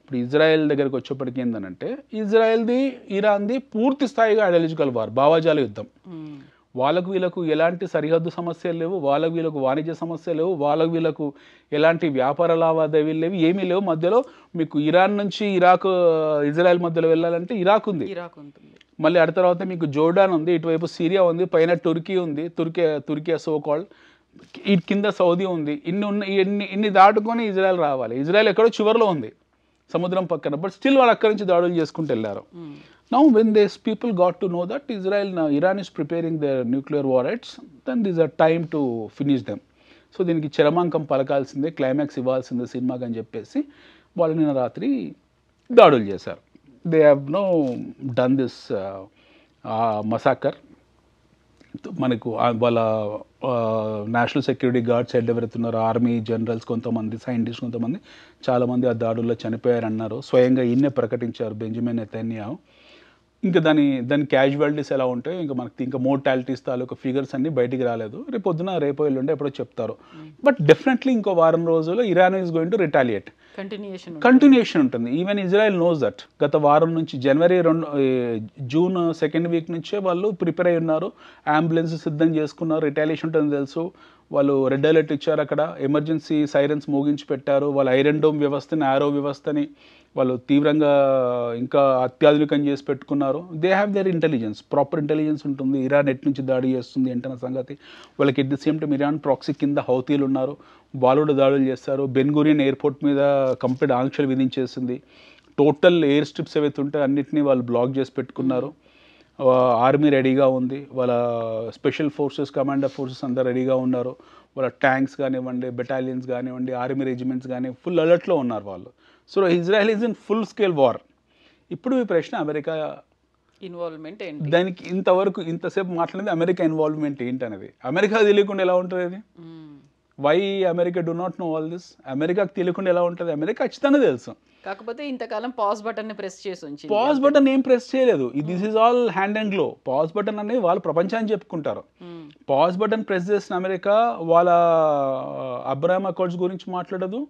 ఇప్పుడు ఇజ్రాయెల్ దగ్గరికి వచ్చేప్పటికి ఏంటంటే, ఇజ్రాయెల్ది ఇరాన్ది పూర్తి స్థాయిగా ఐడియాలజికల్ వార్, భావజాల యుద్ధం. వాళ్ళకు వీళ్ళకు ఎలాంటి సరిహద్దు సమస్యలు లేవు, వాళ్ళకు వీళ్ళకు వాణిజ్య సమస్యలు లేవు, వాళ్ళకు వీళ్ళకు ఎలాంటి వ్యాపార లావాదేవీలు లేవు, ఏమీ లేవు. మధ్యలో మీకు ఇరాన్ నుంచి ఇజ్రాయెల్ మధ్యలో వెళ్ళాలంటే ఇరాక్ ఉంది, మళ్ళీ ఆ తర్వాత మీకు జోర్డాన్ ఉంది, ఇటువైపు సిరియా ఉంది, పైన టర్కీ ఉంది, తుర్కియా సో కాల్డ్, ఈ కింద సౌదీ ఉంది. ఇన్ని దాటుకొని ఇజ్రాయెల్ రావాలి. ఇజ్రాయెల్ ఎక్కడో చివరిలో ఉంది సముద్రం పక్కన, బట్ స్టిల్ వాళ్ళు అక్కడి నుంచి దాడులు చేసుకుంటూ వెళ్ళారు. Now when these people got to know that Iran is preparing their nuclear warheads, then this is a time to finish them. So దీనికి చరమాంకం పలకాల్సిందే, క్లైమాక్స్ ఇవ్వాల్సిందే సినిమాకి అని చెప్పేసి వాళ్ళు నిన్న రాత్రి దాడులు చేశారు. They have no done this massacre. మనకు వాళ్ళ నేషనల్ సెక్యూరిటీ గార్డ్స్ హెడ్ ఎవరైతున్నారో, ఆర్మీ జనరల్స్ కొంతమంది, సైంటిస్ట్ కొంతమంది, చాలామంది ఆ దాడుల్లో చనిపోయారన్నారు. స్వయంగా ఈయన్నే ప్రకటించారు బెంజమిన్ నెతన్యాహు. ఇంకా దాని క్యాజువాలిటీస్ ఎలా ఉంటాయో ఇంకా మోర్టాలిటీస్ తాలూకు ఫిగర్స్ అన్నీ బయటికి రాలేదు. రేపు ఎల్లుండి ఎప్పుడో చెప్తారు. బట్ డెఫినెట్లీ ఇంకో వారం రోజుల్లో Iran is going to retaliate. Continuation ఉంటుంది. Even Israel knows that. గత వారం నుంచి జూన్ 2nd వీక్ నుంచే వాళ్ళు ప్రిపేర్ అయి ఉన్నారు, అంబులెన్స్ సిద్ధం చేసుకున్నారు, రిటాలియేషన్ ఉంటుందని తెలుసు. వాళ్ళు రెడ్ అలర్ట్ ఇచ్చారు, అక్కడ ఎమర్జెన్సీ సైరన్స్ మోగించి పెట్టారు. వాళ్ళ ఐరన్ డోమ్ వ్యవస్థని, ఆరో వ్యవస్థని వాళ్ళు తీవ్రంగా ఇంకా అత్యాధునికం చేసి పెట్టుకున్నారు. They have their intelligence, proper intelligence ఉంటుంది. ఇరాన్ ఎట్ నుంచి దాడి చేస్తుంది ఏంటన్న సంగతి వాళ్ళకి. At the same time Iran proxy కింద హౌతీలు ఉన్నారు, వాళ్ళు కూడా దాడులు చేస్తారు. బెన్ గురియన్ ఎయిర్పోర్ట్ మీద కంప్లీట్ ఆంక్షలు విధించేసింది. టోటల్ ఎయిర్ స్ట్రిప్స్ ఏవైతే ఉంటే అన్నింటినీ వాళ్ళు బ్లాక్ చేసి పెట్టుకున్నారు. ఆర్మీ రెడీగా ఉంది, వాళ్ళ స్పెషల్ ఫోర్సెస్ కమాండర్ ఫోర్సెస్ అందరు రెడీగా ఉన్నారు, వాళ్ళ ట్యాంక్స్ కానివ్వండి, బెటాలియన్స్ కానివ్వండి, ఆర్మీ రెజిమెంట్స్ కానీ ఫుల్ అలర్ట్లో ఉన్నారు వాళ్ళు. So Israel is in full scale war. ఇప్పుడు ఈ ప్రశ్న అమెరికా ఇన్వాల్వ్మెంట్ ఏంటి, దానికి ఇంతసేపు మాట్లాడింది అమెరికా ఇన్వాల్వ్మెంట్ ఏంటి అనేది. అమెరికా తెలియకుండా ఎలా ఉంటుంది అది? Why America do not know all this? అమెరికాకి తెలియకుండా ఎలా ఉంటుంది? అమెరికా ఖచ్చితంగా తెలుసు. కాకపోతే ఇంతకాలం పాజ్ బటన్ ని ప్రెస్ చేసి ఉంచి, పాజ్ బటన్ ఏం ప్రెస్ చేయలేదు. This is all hand and glow. Pause button అనేది వాళ్ళు ప్రపంచాన్ని చెప్పుకుంటారు. పాజ్ బటన్ ప్రెస్ చేసిన అమెరికా వాళ్ళ అబ్రహాం అకార్డ్స్ గురించి మాట్లాడదు.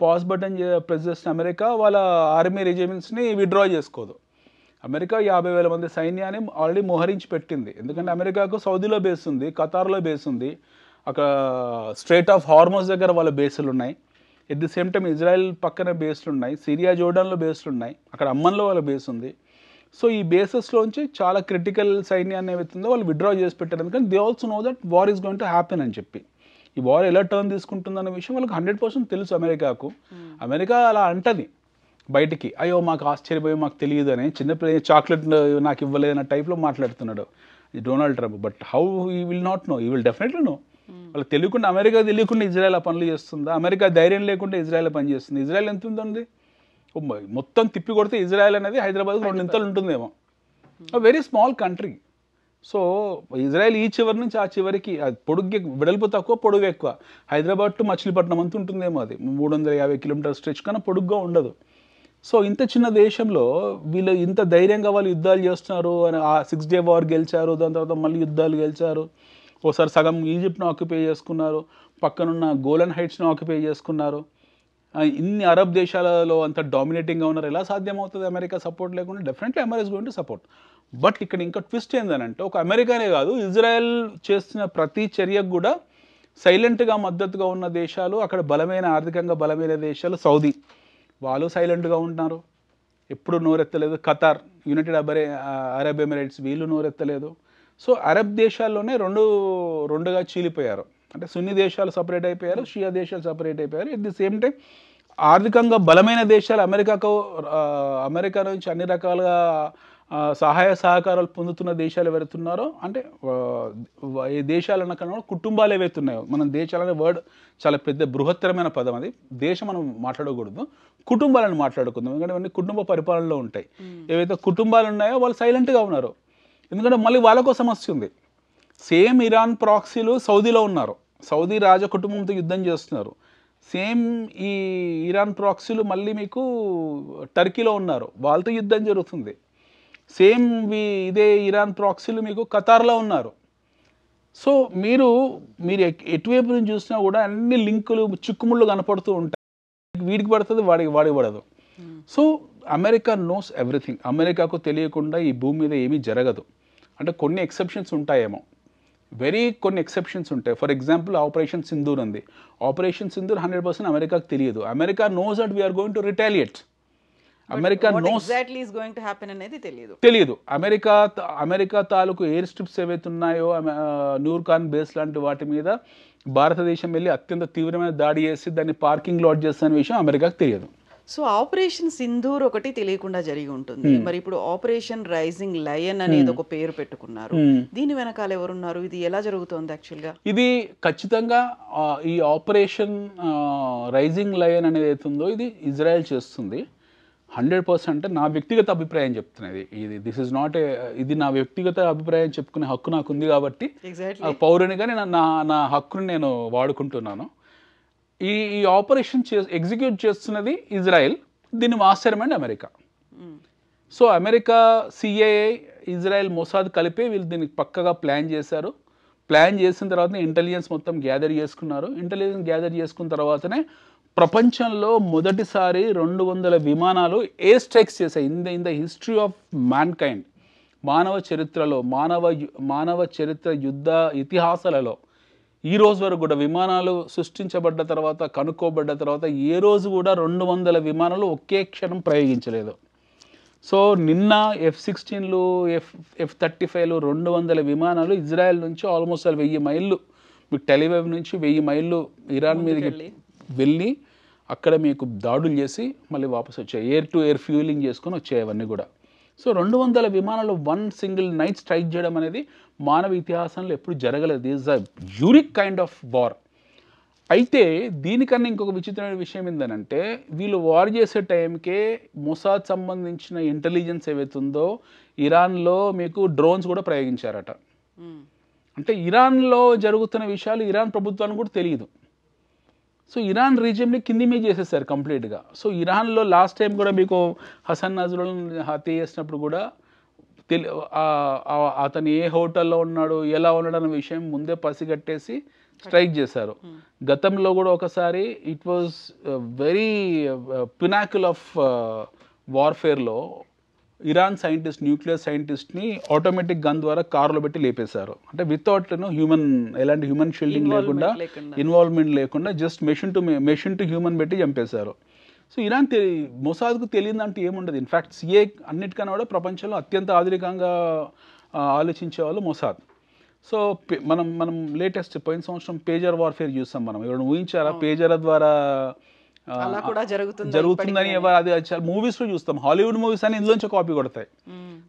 పాజ్ బటన్ ప్రెస్ చేసిన అమెరికా వాళ్ళ ఆర్మీ రెజిమెంట్స్ని విత్డ్రా చేసుకోదు. అమెరికా 50,000 మంది సైన్యాన్ని ఆల్రెడీ మోహరించి పెట్టింది. ఎందుకంటే అమెరికాకు సౌదీలో బేస్ ఉంది, ఖతార్లో బేస్ ఉంది, అక్కడ స్ట్రైట్ ఆఫ్ హార్మోస్ దగ్గర వాళ్ళ బేసులు ఉన్నాయి. At the same time Israel పక్కన బేస్లు ఉన్నాయి, సిరియా జోర్డాన్లో బేస్లు ఉన్నాయి, అక్కడ అమ్మన్లో వాళ్ళ బేస్ ఉంది. సో ఈ బేసెస్లోంచి చాలా క్రిటికల్ సైన్యాన్ని ఏవైతుందో వాళ్ళు విత్డ్రా చేసి పెట్టారు. ఎందుకంటే they also know that war is going to happen అని చెప్పి. ఈ వార్ ఎలా టర్న్ తీసుకుంటుందన్న విషయం వాళ్ళకి 100% తెలుసు అమెరికాకు. అమెరికా అలా అంటది బయటికి, అయ్యో మాకు ఆశ్చర్యపోయి మాకు తెలియదు అని, చిన్నపిల్ల చాక్లెట్ నాకు ఇవ్వలేదన్న టైప్లో మాట్లాడుతున్నాడు డొనాల్డ్ ట్రంప్. బట్ హౌ ఈ విల్ నాట్ నో? ఈ విల్ డెఫినెట్లీ నో. వాళ్ళకి తెలియకుండా, అమెరికా తెలియకుండా ఇజ్రాయెల్ ఆ పనులు చేస్తుందా? అమెరికా ధైర్యం లేకుండా ఇజ్రాయెల్ పని చేస్తుంది. ఇజ్రాయెల్ ఎంత ఉందండి? మొత్తం తిప్పి కొడితే ఇజ్రాయెల్ అనేది హైదరాబాద్కి 2 ఇంతలు ఉంటుందేమో. Very small country. So Israel ఈ చివరి నుంచి ఆ చివరికి పొడుగు వెడల్పు తక్కువ, పొడుగు ఎక్కువ. హైదరాబాద్ టు మచిలీపట్నం అంత ఉంటుందేమో. అది 350 కిలోమీటర్ స్ట్రెచ్ కన్నా పొడుగ్గా ఉండదు. సో ఇంత చిన్న దేశంలో వీళ్ళు ఇంత ధైర్యంగా వాళ్ళు యుద్ధాలు చేస్తున్నారు అని, ఆ 6 Day వార్ గెలిచారు, దాని తర్వాత మళ్ళీ యుద్ధాలు గెలిచారు, ఓసారి సగం ఈజిప్ట్ను ఆక్యుపై చేసుకున్నారు, పక్కనున్న గోలన్ హైట్స్ను ఆక్యుపై చేసుకున్నారు, ఇన్ని అరబ్ దేశాలలో అంత డామినేటింగ్గా ఉన్నారు. ఎలా సాధ్యమవుతుంది అమెరికా సపోర్ట్ లేకుండా? Definitely America is going to support. But ఇక్కడ ఇంకా ట్విస్ట్ ఏంటంటే, ఒక అమెరికానే కాదు, ఇజ్రాయెల్ చేస్తున్న ప్రతి చర్యకు కూడా సైలెంట్గా మద్దతుగా ఉన్న దేశాలు, అక్కడ బలమైన ఆర్థికంగా బలమైన దేశాలు, సౌదీ వాళ్ళు సైలెంట్గా ఉంటున్నారు, ఎప్పుడు నోరెత్తలేదు. ఖతార్, యునైటెడ్ అరబ్ ఎమిరేట్స్ వీళ్ళు నోరెత్తలేదు. సో అరబ్ దేశాల్లోనే రెండుగా చీలిపోయారు. అంటే సున్నీ దేశాలు సపరేట్ అయిపోయారు, షియా దేశాలు సపరేట్ అయిపోయారు. ఎట్ ది సేమ్ టైం ఆర్థికంగా బలమైన దేశాలు, అమెరికా నుంచి అన్ని రకాలుగా సహాయ సహకారాలు పొందుతున్న దేశాలు ఎవరుతున్నారో, అంటే ఈ దేశాలన్న కన్నా కుటుంబాలు ఏవైతున్నాయో, మనం దేశాలనే వర్డ్ చాలా పెద్ద బృహత్తరమైన పదం, అది దేశం మనం మాట్లాడకూడదు, కుటుంబాలను మాట్లాడుకుందాం. ఎందుకంటే ఇవన్నీ కుటుంబ పరిపాలనలో ఉంటాయి. ఏవైతే కుటుంబాలు ఉన్నాయో వాళ్ళు సైలెంట్గా ఉన్నారు. ఎందుకంటే మళ్ళీ వాళ్ళకో సమస్య ఉంది. సేమ్ ఇరాన్ ప్రాక్సీలు సౌదీలో ఉన్నారు, సౌదీ రాజ కుటుంబంతో యుద్ధం చేస్తున్నారు. సేమ్ ఈ ఇరాన్ ప్రాక్సీలు మళ్ళీ మీకు టర్కీలో ఉన్నారు, వాళ్ళతో యుద్ధం జరుగుతుంది. సేమ్ ఇదే ఇరాన్ ప్రాక్సీలు మీకు ఖతార్లో ఉన్నారు. సో మీరు ఎటువైపు నుంచి చూసినా కూడా అన్ని లింకులు చిక్కుముళ్ళు కనపడుతూ ఉంటాయి. వీడికి పడుతుంది, వాడికి పడదు. So America knows everything. అమెరికాకు తెలియకుండా ఈ భూమి మీద ఏమీ జరగదు. అంటే కొన్ని ఎక్సెప్షన్స్ ఉంటాయేమో, కొన్ని ఎక్సెప్షన్స్ ఉంటాయి. ఫర్ ఎగ్జాంపుల్ ఆపరేషన్ సింధూర్ ఉంది. ఆపరేషన్ సింధూర్ 100% అమెరికాకు తెలియదు. America knows that we're going to retaliate. America knows exactly is going to happen అనేది తెలియదు. అమెరికా తాలూకు ఎయిర్ స్ట్రిప్స్ ఏవైతే ఉన్నాయో, నూర్ఖాన్ బేస్ లాంటి వాటి మీద భారతదేశం వెళ్ళి అత్యంత తీవ్రమైన దాడి చేసి దాన్ని పార్కింగ్ లాట్ చేస్తున్న విషయం అమెరికాకు తెలియదు. సో ఆపరేషన్ సింధూర్ ఒకటి తెలియకుండా జరిగి ఉంటుంది. మరి ఇప్పుడు ఆపరేషన్ రైజింగ్ లయన్ అనేది ఒక పేరు పెట్టుకున్నారు. దీని వెనకాల ఎవరున్నారు? ఇది ఎలా జరుగుతోంది యాక్చువల్గా? ఇది ఖచ్చితంగా ఈ ఆపరేషన్ రైజింగ్ లయన్ అనేది అవుతుందో ఇది ఇజ్రాయెల్ చేస్తుంది 100%. నా వ్యక్తిగత అభిప్రాయం చెప్తున్నది ఇది నా వ్యక్తిగత అభిప్రాయం చెప్పుకునే హక్కు నాకు ఉంది కాబట్టి పౌరునిగా నా హక్కుని నేను వాడుకుంటున్నాను. ఈ ఆపరేషన్ ఎగ్జిక్యూట్ చేస్తున్నది ఇజ్రాయెల్, దీన్ని master mind America. So America, CIA, Israel, Mossad కలిపి వీళ్ళు దీనికి పక్కగా ప్లాన్ చేశారు. ప్లాన్ చేసిన తర్వాత ఇంటెలిజెన్స్ మొత్తం గ్యాదర్ చేసుకున్నారు. ఇంటెలిజెన్స్ గ్యాదర్ చేసుకున్న తర్వాతనే ప్రపంచంలో మొదటిసారి 200 విమానాలు ఎయిర్ స్ట్రైక్స్ చేశాయి in the history of man kind. మానవ చరిత్రలో, మానవ చరిత్ర యుద్ధ ఇతిహాసాలలో ఈ రోజు వరకు కూడా విమానాలు సృష్టించబడ్డ తర్వాత, కనుక్కోబడ్డ తర్వాత ఏ రోజు కూడా 200 విమానాలు ఒకే క్షణం ప్రయోగించలేదు. సో నిన్న F-16లు, F-35లు 200 విమానాలు ఇజ్రాయెల్ నుంచి ఆల్మోస్ట్ 1000 మైళ్ళు, మీకు టెలివైవ్ నుంచి 1000 మైళ్ళు ఇరాన్ మీదకి వెళ్ళి అక్కడ మీకు దాడులు చేసి మళ్ళీ వాపసు వచ్చాయి. ఎయిర్ టు ఎయిర్ ఫ్యూలింగ్ చేసుకొని వచ్చాయి అవన్నీ కూడా. సో 200 విమానాలు వన్ సింగిల్ నైట్ స్ట్రైక్ చేయడం అనేది మానవ ఇతిహాసంలో ఎప్పుడు జరగలేదు. Is a unique kind of war. అయితే దీనికన్నా ఇంకొక విచిత్రమైన విషయం ఏంటంటే వీళ్ళు వార్ చేసే టైంకే మొసాద్ సంబంధించిన ఇంటెలిజెన్స్ ఏవైతుందో ఇరాన్లో మీకు డ్రోన్స్ కూడా ప్రయోగించారట. అంటే ఇరాన్లో జరుగుతున్న విషయాలు ఇరాన్ ప్రభుత్వానికి కూడా తెలియదు. సో ఇరాన్ రీజియన్ని కింది మీద చేసేసారు కంప్లీట్గా. సో ఇరాన్లో లాస్ట్ టైం కూడా మీకు హసన్ నజ్రుల్లాని హత్య చేసినప్పుడు కూడా అతను ఏ హోటల్లో ఉన్నాడు, ఎలా ఉన్నాడు అన్న విషయం ముందే పసిగట్టేసి స్ట్రైక్ చేశారు. గతంలో కూడా ఒకసారి it was very pinnacle of వార్ఫేర్లో ఇరాన్ సైంటిస్ట్, న్యూక్లియర్ సైంటిస్ట్ని ఆటోమేటిక్ గన్ ద్వారా కారులో పెట్టి లేపేశారు. అంటే వితౌట్ ఎలాంటి హ్యూమన్ షీల్డింగ్ లేకుండా, ఇన్వాల్వ్మెంట్ లేకుండా జస్ట్ మెషిన్ టు హ్యూమన్ పెట్టి చంపేశారు. సో ఇరాన్ మొసాద్కు తెలియదంటే ఏముండదు. ఇన్ఫ్యాక్ట్ సిఏ అన్నిటికన్నా కూడా ప్రపంచంలో అత్యంత ఆధునికంగా ఆలోచించే వాళ్ళు మొసాద్. సో మనం లేటెస్ట్ పోయిన సంవత్సరం పేజర్ వార్ఫేర్ చూస్తాం. మనం ఎవరైనా ఊహించారా పేజర్ ద్వారా జరుగుతుందని? అది చాలా మూవీస్లో చూస్తాం. హాలీవుడ్ మూవీస్ అని ఇందులోంచి కాపీ కొడతాయి.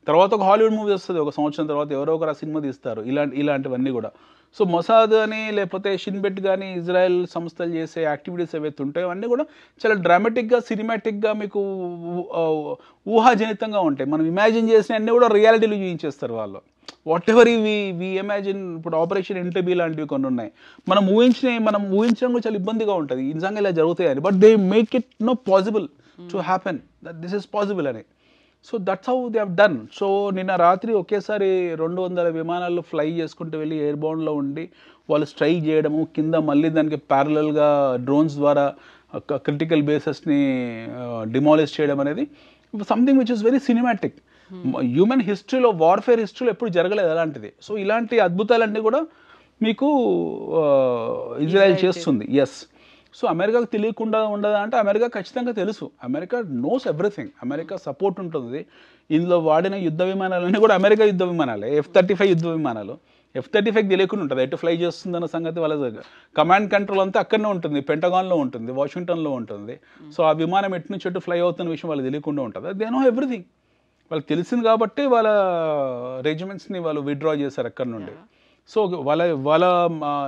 తర్వాత ఒక హాలీవుడ్ మూవీ వస్తుంది, ఒక సంవత్సరం తర్వాత ఎవరో ఒకరు ఆ సినిమా తీస్తారు. ఇలాంటివన్నీ కూడా. సో మొసాద్ అని లేకపోతే షిన్బెట్ కానీ ఇజ్రాయెల్ సంస్థలు చేసే యాక్టివిటీస్ ఏవైతే ఉంటాయో అన్నీ కూడా చాలా డ్రామాటిక్గా, సినిమాటిక్గా మీకు ఊహాజనితంగా ఉంటాయి. మనం ఇమాజిన్ చేసిన అన్నీ కూడా రియాలిటీలో చూపించేస్తారు వాళ్ళు. Whatever we imagine. ఇప్పుడు ఆపరేషన్ ఇంటర్వ్యూ లాంటివి కొన్ని ఉన్నాయి. మనం ఊహించడం కూడా చాలా ఇబ్బందిగా ఉంటుంది నిజంగా ఇలా జరుగుతాయని. But they make it no possible to happen, that this is possible అని. So that's how they have done. So నిన్న రాత్రి ఒకేసారి 200 విమానాలు ఫ్లై చేసుకుంటూ వెళ్ళి ఎయిర్బౌండ్లో ఉండి వాళ్ళు స్ట్రైక్ చేయడము, కింద మళ్ళీ దానికి ప్యారలల్గా డ్రోన్స్ ద్వారా క్రిటికల్ బేసెస్ని డిమాలిష్ చేయడం అనేది something which is very cinematic. Human హిస్టరీలో, వార్ఫేర్ హిస్టరీలో ఎప్పుడు జరగలేదు అలాంటిది. సో ఇలాంటి అద్భుతాలన్నీ కూడా మీకు ఇజ్రాయెల్ చేస్తుంది. ఎస్. సో అమెరికాకు తెలియకుండా ఉండదా అంటే అమెరికా ఖచ్చితంగా తెలుసు. America knows everything. America support ఉంటుంది. ఇందులో వాడిన యుద్ధ విమానాలన్నీ కూడా అమెరికా యుద్ధ విమానాలే. F-35 యుద్ధ విమానాలు. F-35 తెలియకుండా ఉంటుంది ఎటు ఫ్లై చేస్తుందన్న సంగతి. వాళ్ళ కమాండ్ కంట్రోల్ అంతా అక్కడనే ఉంటుంది, పెంటగాన్లో ఉంటుంది, వాషింగ్టన్లో ఉంటుంది. సో ఆ విమానం ఎటు నుంచి ఎటు ఫ్లై అవుతున్న విషయం వాళ్ళకి తెలియకుండా ఉంటుంది. They know everything. వాళ్ళకి తెలిసింది కాబట్టి వాళ్ళ రెజిమెంట్స్ని వాళ్ళు విత్డ్రా చేశారు అక్కడ నుండి. సో వాళ్ళ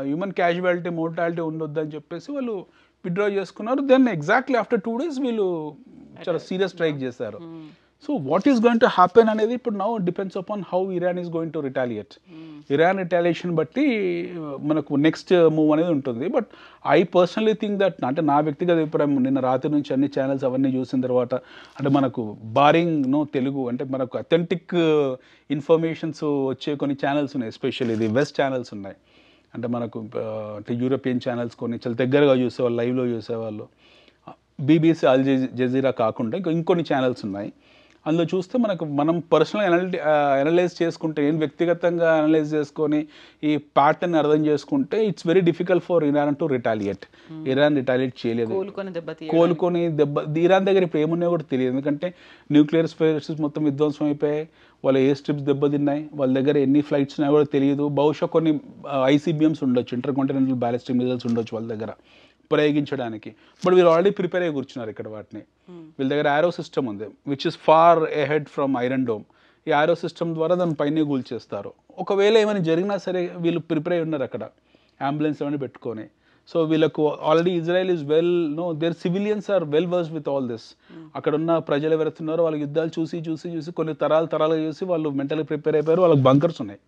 హ్యూమన్ క్యాజువాలిటీ, మోర్టాలిటీ ఉండొద్దని చెప్పేసి వాళ్ళు విత్డ్రా చేసుకున్నారు. దెన్ ఎగ్జాక్ట్లీ ఆఫ్టర్ 2 days వీళ్ళు చాలా సీరియస్ స్ట్రైక్ చేశారు. So what is going to happen అనేది ఇప్పుడు now depends upon how Iran is going to retaliate. Iran retaliation బట్టి మనకు నెక్స్ట్ మూవ్ అనేది ఉంటుంది. But I personally think that, అంటే నా వ్యక్తిగత అభిప్రాయం, నిన్న రాత్రి నుంచి అన్ని ఛానల్స్ అవన్నీ చూసిన తర్వాత, అంటే మనకు బారింగ్ తెలుగు అంటే మనకు అథెంటిక్ ఇన్ఫర్మేషన్స్ వచ్చే కొన్ని ఛానల్స్ ఉన్నాయి. ఎస్పెషల్లీ ఇది వెస్ట్ ఛానల్స్ ఉన్నాయి. అంటే మనకు అంటే యూరోపియన్ ఛానల్స్ కొన్ని చాలా దగ్గరగా చూసేవాళ్ళు, లైవ్లో చూసేవాళ్ళు. బీబీసీ, అల్ జజీరా కాకుండా ఇంకొన్ని ఛానల్స్ ఉన్నాయి. అందులో చూస్తే మనం పర్సనల్గా అనలైజ్ చేసుకుంటే, నేను వ్యక్తిగతంగా అనలైజ్ చేసుకొని ఈ ప్యాటర్న్ అర్థం చేసుకుంటే it's very difficult for Iran to retaliate. Iran retaliate చేయలేదు. కోలుకొని ఇరాన్ దగ్గర ఇప్పుడు ఏమున్నాయో కూడా తెలియదు. ఎందుకంటే న్యూక్లియర్ స్పేసెస్ మొత్తం విధ్వంసం అయిపోయాయి. వాళ్ళ ఏ స్ట్రిప్స్ దెబ్బతిన్నాయి, వాళ్ళ దగ్గర ఎన్ని ఫ్లైట్స్ ఉన్నాయో కూడా తెలియదు. బహుశా కొన్ని ICBMs ఉండొచ్చు, ఇంటర్ కాంటినెంటల్ బ్యాలిస్టిక్ మిసైల్స్ ఉండొచ్చు వాళ్ళ దగ్గర ప్రయోగించడానికి. బట్ వీళ్ళు ఆల్రెడీ ప్రిపేర్ అయ్యి కూర్చున్నారు ఇక్కడ వాటిని. వీళ్ళ దగ్గర ఆరో సిస్టమ్ ఉంది which is far ahead from Iron Dome. ఈ ఆరో సిస్టమ్ ద్వారా దాని పైన కూల్చేస్తారు. ఒకవేళ ఏమైనా జరిగినా సరే వీళ్ళు ప్రిపేర్ అయి ఉన్నారు అక్కడ, అంబులెన్స్ ఏమైనా పెట్టుకొని. సో వీళ్ళకు already Israel is their civilians are well versed with all this. అక్కడ ఉన్న ప్రజలు ఎవరైతున్నారో వాళ్ళ యుద్ధాలు చూసి కొన్ని తరాలుగా చూసి వాళ్ళు మెంటల్గా ప్రిపేర్ అయిపోయారు. వాళ్ళకి బంకర్స్ ఉన్నాయి,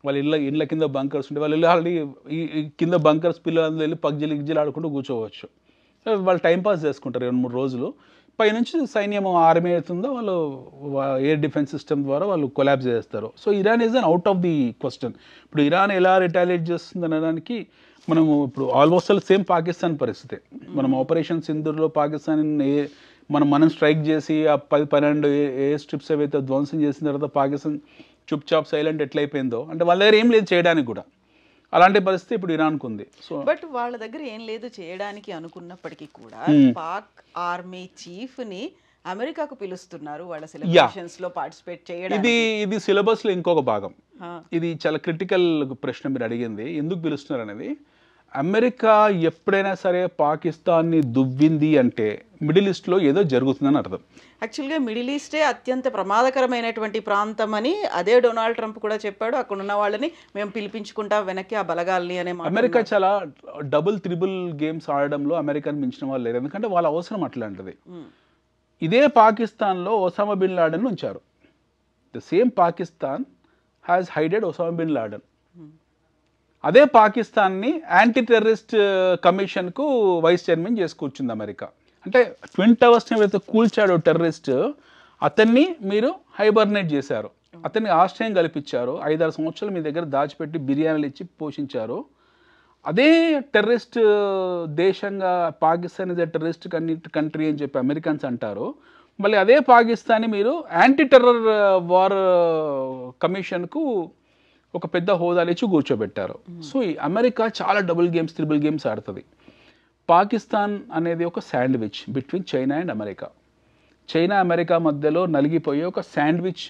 వాళ్ళ ఇళ్ళ కింద బంకర్స్ ఉంటాయి. వాళ్ళు ఆల్రెడీ ఈ కింద బంకర్స్ పిల్లలందరూ వెళ్ళి గిజ్జలు ఆడుకుంటూ కూర్చోవచ్చు. వాళ్ళు టైంపాస్ చేసుకుంటారు 2-3 రోజులు. పైనుంచి సైన్యం, ఆర్మీ అవుతుందో వాళ్ళు ఎయిర్ డిఫెన్స్ సిస్టమ్ ద్వారా వాళ్ళు కొలాబ్స్ చేస్తారు. So Iran is an out of the question. ఇప్పుడు ఇరాన్ ఎలా రిటాలియేట్ చేస్తుంది అనడానికి మనము ఇప్పుడు ఆల్మోస్ట్ సేమ్ పాకిస్తాన్ పరిస్థితి. మనం ఆపరేషన్ సింధూర్లో పాకిస్తాన్ మనం స్ట్రైక్ చేసి ఆ 10-12 ఎయిర్ స్ట్రిప్స్ ఏవైతే ధ్వంసం చేసిన తర్వాత పాకిస్తాన్ చుప్ సైలెంట్ ఎట్లయిపోయిందో, అంటే వాళ్ళ దగ్గర ఏం లేదు చేయడానికి కూడా. అలాంటి పరిస్థితి ఇప్పుడు ఇరాన్కు ఉంది. సో బట్ వాళ్ళ దగ్గర ఏం లేదు చేయడానికి అనుకున్నప్పటికీ కూడా పాక్ ఆర్మీ చీఫ్ ని అమెరికాకు పిలుస్తున్నారు వాళ్ళ సెలబ్రేషన్స్ లో పార్టిసిపేట్ చేయడానికి. ఇది సిలబస్ లో ఇంకొక భాగం. ఇది చాలా క్రిటికల్ ప్రశ్న మీరు అడిగింది, ఎందుకు పిలుస్తున్నారు అనేది. అమెరికా ఎప్పుడైనా సరే పాకిస్తాన్ని దువ్వింది అంటే మిడిల్ ఈస్ట్లో ఏదో జరుగుతుందని అర్థం. యాక్చువల్గా మిడిల్ ఈస్టే అత్యంత ప్రమాదకరమైనటువంటి ప్రాంతం అని అదే డొనాల్డ్ ట్రంప్ కూడా చెప్పాడు. అక్కడ ఉన్న వాళ్ళని మేము పిలిపించుకుంటా వెనక్కి ఆ బలగాల్ని అనే మాట. అమెరికా చాలా డబుల్ త్రిబుల్ గేమ్స్ ఆడడంలో అమెరికాని మించిన వాళ్ళు లేరు, ఎందుకంటే వాళ్ళ అవసరం అట్లాంటిది. ఇదే పాకిస్తాన్లో ఒసామా బిన్ లాడెన్ ఉంచారు. The same Pakistan has hided Osama bin Laden. అదే పాకిస్తాన్ని యాంటీ టెర్రరిస్ట్ కమిషన్కు వైస్ చైర్మన్ చేసి కూర్చుంది అమెరికా. అంటే ట్విన్ టవర్స్ని ఎవరైతే కూల్చాడో టెర్రరిస్ట్, అతన్ని మీరు హైబర్నేట్ చేశారు, అతన్ని ఆశ్రయం కల్పించారు, 5-6 సంవత్సరాలు మీ దగ్గర దాచిపెట్టి బిర్యానీలు ఇచ్చి పోషించారు. అదే టెర్రరిస్ట్ దేశంగా Pakistan is a terrorist country అని చెప్పి అమెరికన్స్ అంటారు. మళ్ళీ అదే పాకిస్తాన్ని మీరు యాంటీ టెర్రర్ వార్ కమిషన్కు ఒక పెద్ద హోదాలు ఇచ్చి కూర్చోబెట్టారు. సో ఈ అమెరికా చాలా డబుల్ గేమ్స్ త్రిబుల్ గేమ్స్ ఆడుతుంది. పాకిస్తాన్ అనేది ఒక sandwich between China and America. China America మధ్యలో నలిగిపోయే ఒక శాండ్విచ్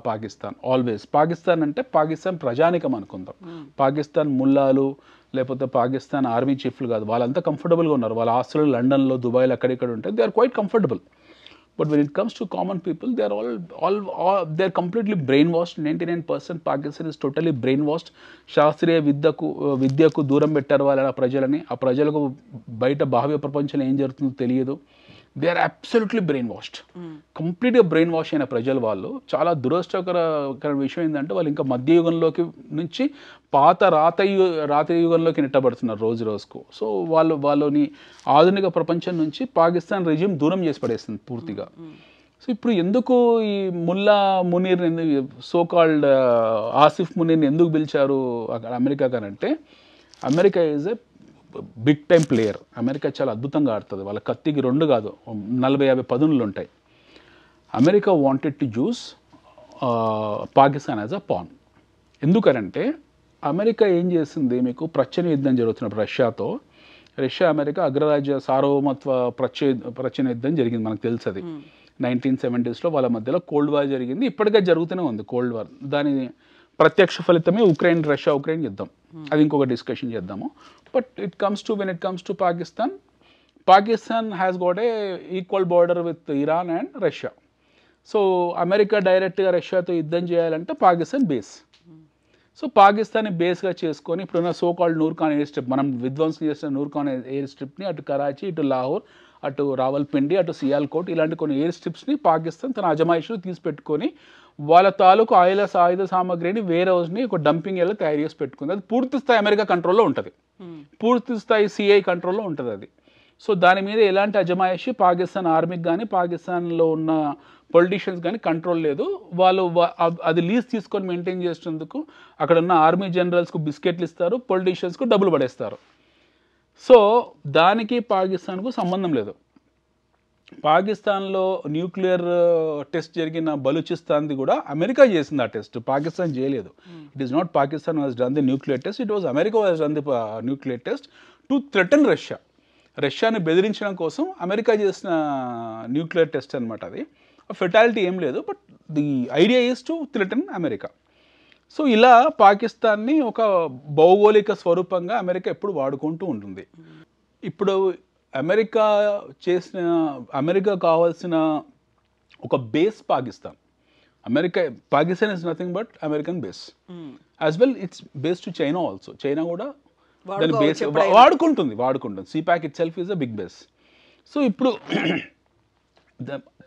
పాకిస్తాన్. ఆల్వేస్ పాకిస్తాన్ అంటే పాకిస్తాన్ ప్రజానికం అనుకుందాం. పాకిస్తాన్ ముల్లాలు లేకపోతే పాకిస్తాన్ ఆర్మీ చీఫ్లు కాదు, వాళ్ళంతా కంఫర్టబుల్గా ఉన్నారు. వాళ్ళ ఆస్తులు లండన్లో దుబాయ్లో అక్కడిక్కడ ఉంటాయి. They are quite comfortable. But when it comes to common people, they are they are completely brainwashed. 99% Pakistan is totally brainwashed. శాస్త్రీయ విద్యకు దూరం పెట్టారు వాళ్ళ ప్రజలని. ఆ ప్రజలకు బయట బాహ్య ప్రపంచంలో ఏం జరుగుతుందో తెలియదు. They are absolutely brain washed. కంప్లీట్గా బ్రెయిన్ వాష్ అయిన ప్రజలు వాళ్ళు. చాలా దురదృష్టకర విషయం ఏంటంటే వాళ్ళు ఇంకా మధ్యయుగంలోకి నుంచి పాత రాత యుగంలోకి నెట్టబడుతున్నారు రోజు రోజుకు. సో వాళ్ళని ఆధునిక ప్రపంచం నుంచి పాకిస్తాన్ రెజ్యూమ్ దూరం చేసి పడేస్తుంది పూర్తిగా. సో ఇప్పుడు ఎందుకు ఈ ముల్లా మునీర్ సోకాల్డ్ ఆసిఫ్ మునీర్ని ఎందుకు పిలిచారు అక్కడ అమెరికా కానంటే, America is a big time player. America చాలా అద్భుతంగా ఆడుతుంది. వాళ్ళ కత్తికి 2 కాదు 40-50 పదునులు ఉంటాయి. America wanted to use Pakistan as a pan. ఎందుకనంటే అమెరికా ఏం చేసింది, మీకు ప్రచ్ఛన్న యుద్ధం జరుగుతున్నప్పుడు రష్యా అమెరికా అగ్రరాజ్య సార్వభౌమత్వ ప్రచ్ఛన్న యుద్ధం జరిగింది, మనకు తెలుసు అది. 1970s వాళ్ళ మధ్యలో కోల్డ్ వార్ జరిగింది. ఇప్పటికే జరుగుతూనే ఉంది కోల్డ్ వార్. దాని ప్రత్యక్ష ఫలితమే రష్యా ఉక్రెయిన్ యుద్ధం. అది ఇంకొక డిస్కషన్ చేద్దాము. But when it comes to Pakistan has got a equal border with Iran and Russia. So America డైరెక్ట్గా రష్యాతో యుద్ధం చేయాలంటే పాకిస్తాన్ బేస్. సో పాకిస్తాన్ని బేస్గా చేసుకొని ఇప్పుడున్న సోకాల్డ్ నూర్ఖాన్ ఎయిర్ స్ట్రిప్, మనం విధ్వంసం చేసిన నూర్ఖాన్ ఎయిర్ స్ట్రిప్ని అటు కరాచీ, ఇటు లాహోర్, అటు రావల్పిండి, అటు సియాల్కోట్, ఇలాంటి కొన్ని ఎయిర్ స్ట్రిప్స్ని పాకిస్తాన్ తన అజమాయిషీలో తీసిపెట్టుకొని వాళ్ళ తాలూకు ఆయుధ సామాగ్రిని వేరే హౌస్ని ఒక డంపింగ్ ఏరియాలో తయారు చేసి పెట్టుకుంది. అది పూర్తి స్థాయి అమెరికా కంట్రోల్లో ఉంటుంది, పూర్తి స్థాయి సిఐ కంట్రోల్లో ఉంటుంది అది. సో దాని మీద ఎలాంటి అజమాయిషి పాకిస్తాన్ ఆర్మీకి కానీ పాకిస్తాన్లో ఉన్న పొలిటీషియన్స్ కానీ కంట్రోల్ లేదు. వాళ్ళు అది లీజ్ తీసుకొని మెయింటైన్ చేసేందుకు అక్కడ ఉన్న ఆర్మీ జనరల్స్కు బిస్కెట్లు ఇస్తారు, పొలిటీషియన్స్కు డబ్బులు పడేస్తారు. సో దానికి పాకిస్తాన్కు సంబంధం లేదు. పాకిస్తాన్లో న్యూక్లియర్ టెస్ట్ జరిగిన బలూచిస్తాన్ది కూడా అమెరికా చేసింది ఆ టెస్ట్, పాకిస్తాన్ చేయలేదు. It is not Pakistan was done the nuclear test, it was America was done the nuclear test to threaten రష్యాని బెదిరించడం కోసం అమెరికా చేసిన న్యూక్లియర్ టెస్ట్ అనమాట అది. ఫెటాలిటీ ఏం లేదు, but the idea is to threaten America. So ఇలా పాకిస్తాన్ని ఒక భౌగోళిక స్వరూపంగా అమెరికా ఎప్పుడు వాడుకుంటూ ఉంటుంది. ఇప్పుడు అమెరికా కావాల్సిన ఒక base Pakistan. Pakistan is nothing but American base. As well it's base to China also. China కూడా దాని బేస్ వాడుకుంటుంది. CPEC itself is a big base. So ఇప్పుడు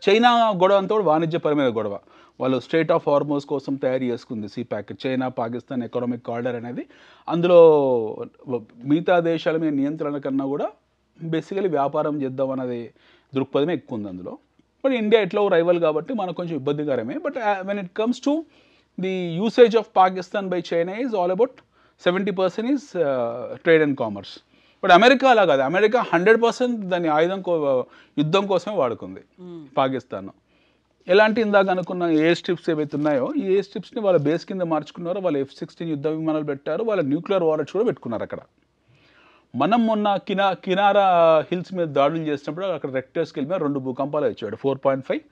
చైనా గొడవ అంతా కూడా వాణిజ్యపరమైన గొడవ. వాళ్ళు స్ట్రేట్ ఆఫ్ హార్మోస్ కోసం తయారు చేసుకుంది CPEC, China Pakistan economic corridor అనేది. అందులో మిగతా దేశాల మీద నియంత్రణ కన్నా కూడా బేసికలీ వ్యాపారం చేద్దాం అన్నది దృక్పథమే ఎక్కువ ఉంది అందులో. బట్ ఇండియా ఎట్లా రైవల్ కాబట్టి మనకు కొంచెం ఇబ్బందికరమే. But when it comes to the usage of Pakistan by China is all about 70% is trade and commerce. But America అలా కాదు. అమెరికా 100% దాని యుద్ధం కోసమే వాడుకుంది పాకిస్తాన్. ఎలాంటి ఇందాక అనుకున్న ఎయిర్ స్ట్రిప్స్ ఏవైతే ఉన్నాయో ఈ ఎయిర్ స్ట్రిప్స్ని వాళ్ళ బేస్ కింద మార్చుకున్నారో. వాళ్ళు F-16 యుద్ధ విమానాలు పెట్టారు, వాళ్ళ న్యూక్లియర్ వారెట్స్ కూడా పెట్టుకున్నారు అక్కడ. మనం మొన్న కినారా హిల్స్ మీద దాడులు చేసినప్పుడు అక్కడ రెక్టర్ స్కేల్ మీద 2 భూకంపాలు వచ్చాడు, 4.5,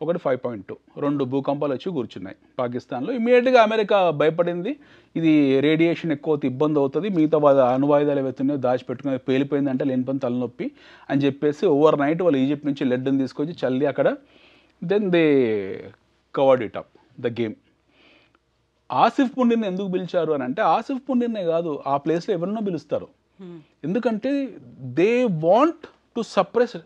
ఒకటి 5.2. 2 భూకంపాలు వచ్చి కూర్చున్నాయి పాకిస్తాన్లో. ఇమీడియట్గా అమెరికా భయపడింది, ఇది రేడియేషన్ ఎక్కువ ఇబ్బంది అవుతుంది, మిగతా వాళ్ళ అణువాయుధాలు ఏవైతున్నాయో దాచిపెట్టుకుని పేలిపోయిందంటే లేని పని తలనొప్పి అని చెప్పేసి ఓవర్ నైట్ వాళ్ళు ఈజిప్ట్ నుంచి లెడ్ని తీసుకొచ్చి చల్లి అక్కడ then they covered it up the game. Asif పుండిని ఎందుకు పిలిచారు అని అంటే ఆసిఫ్ పుండినే కాదు, ఆ ప్లేస్లో ఎవరినో పిలుస్తారు. ఎందుకంటే దే వాంట్ టు సప్రెస్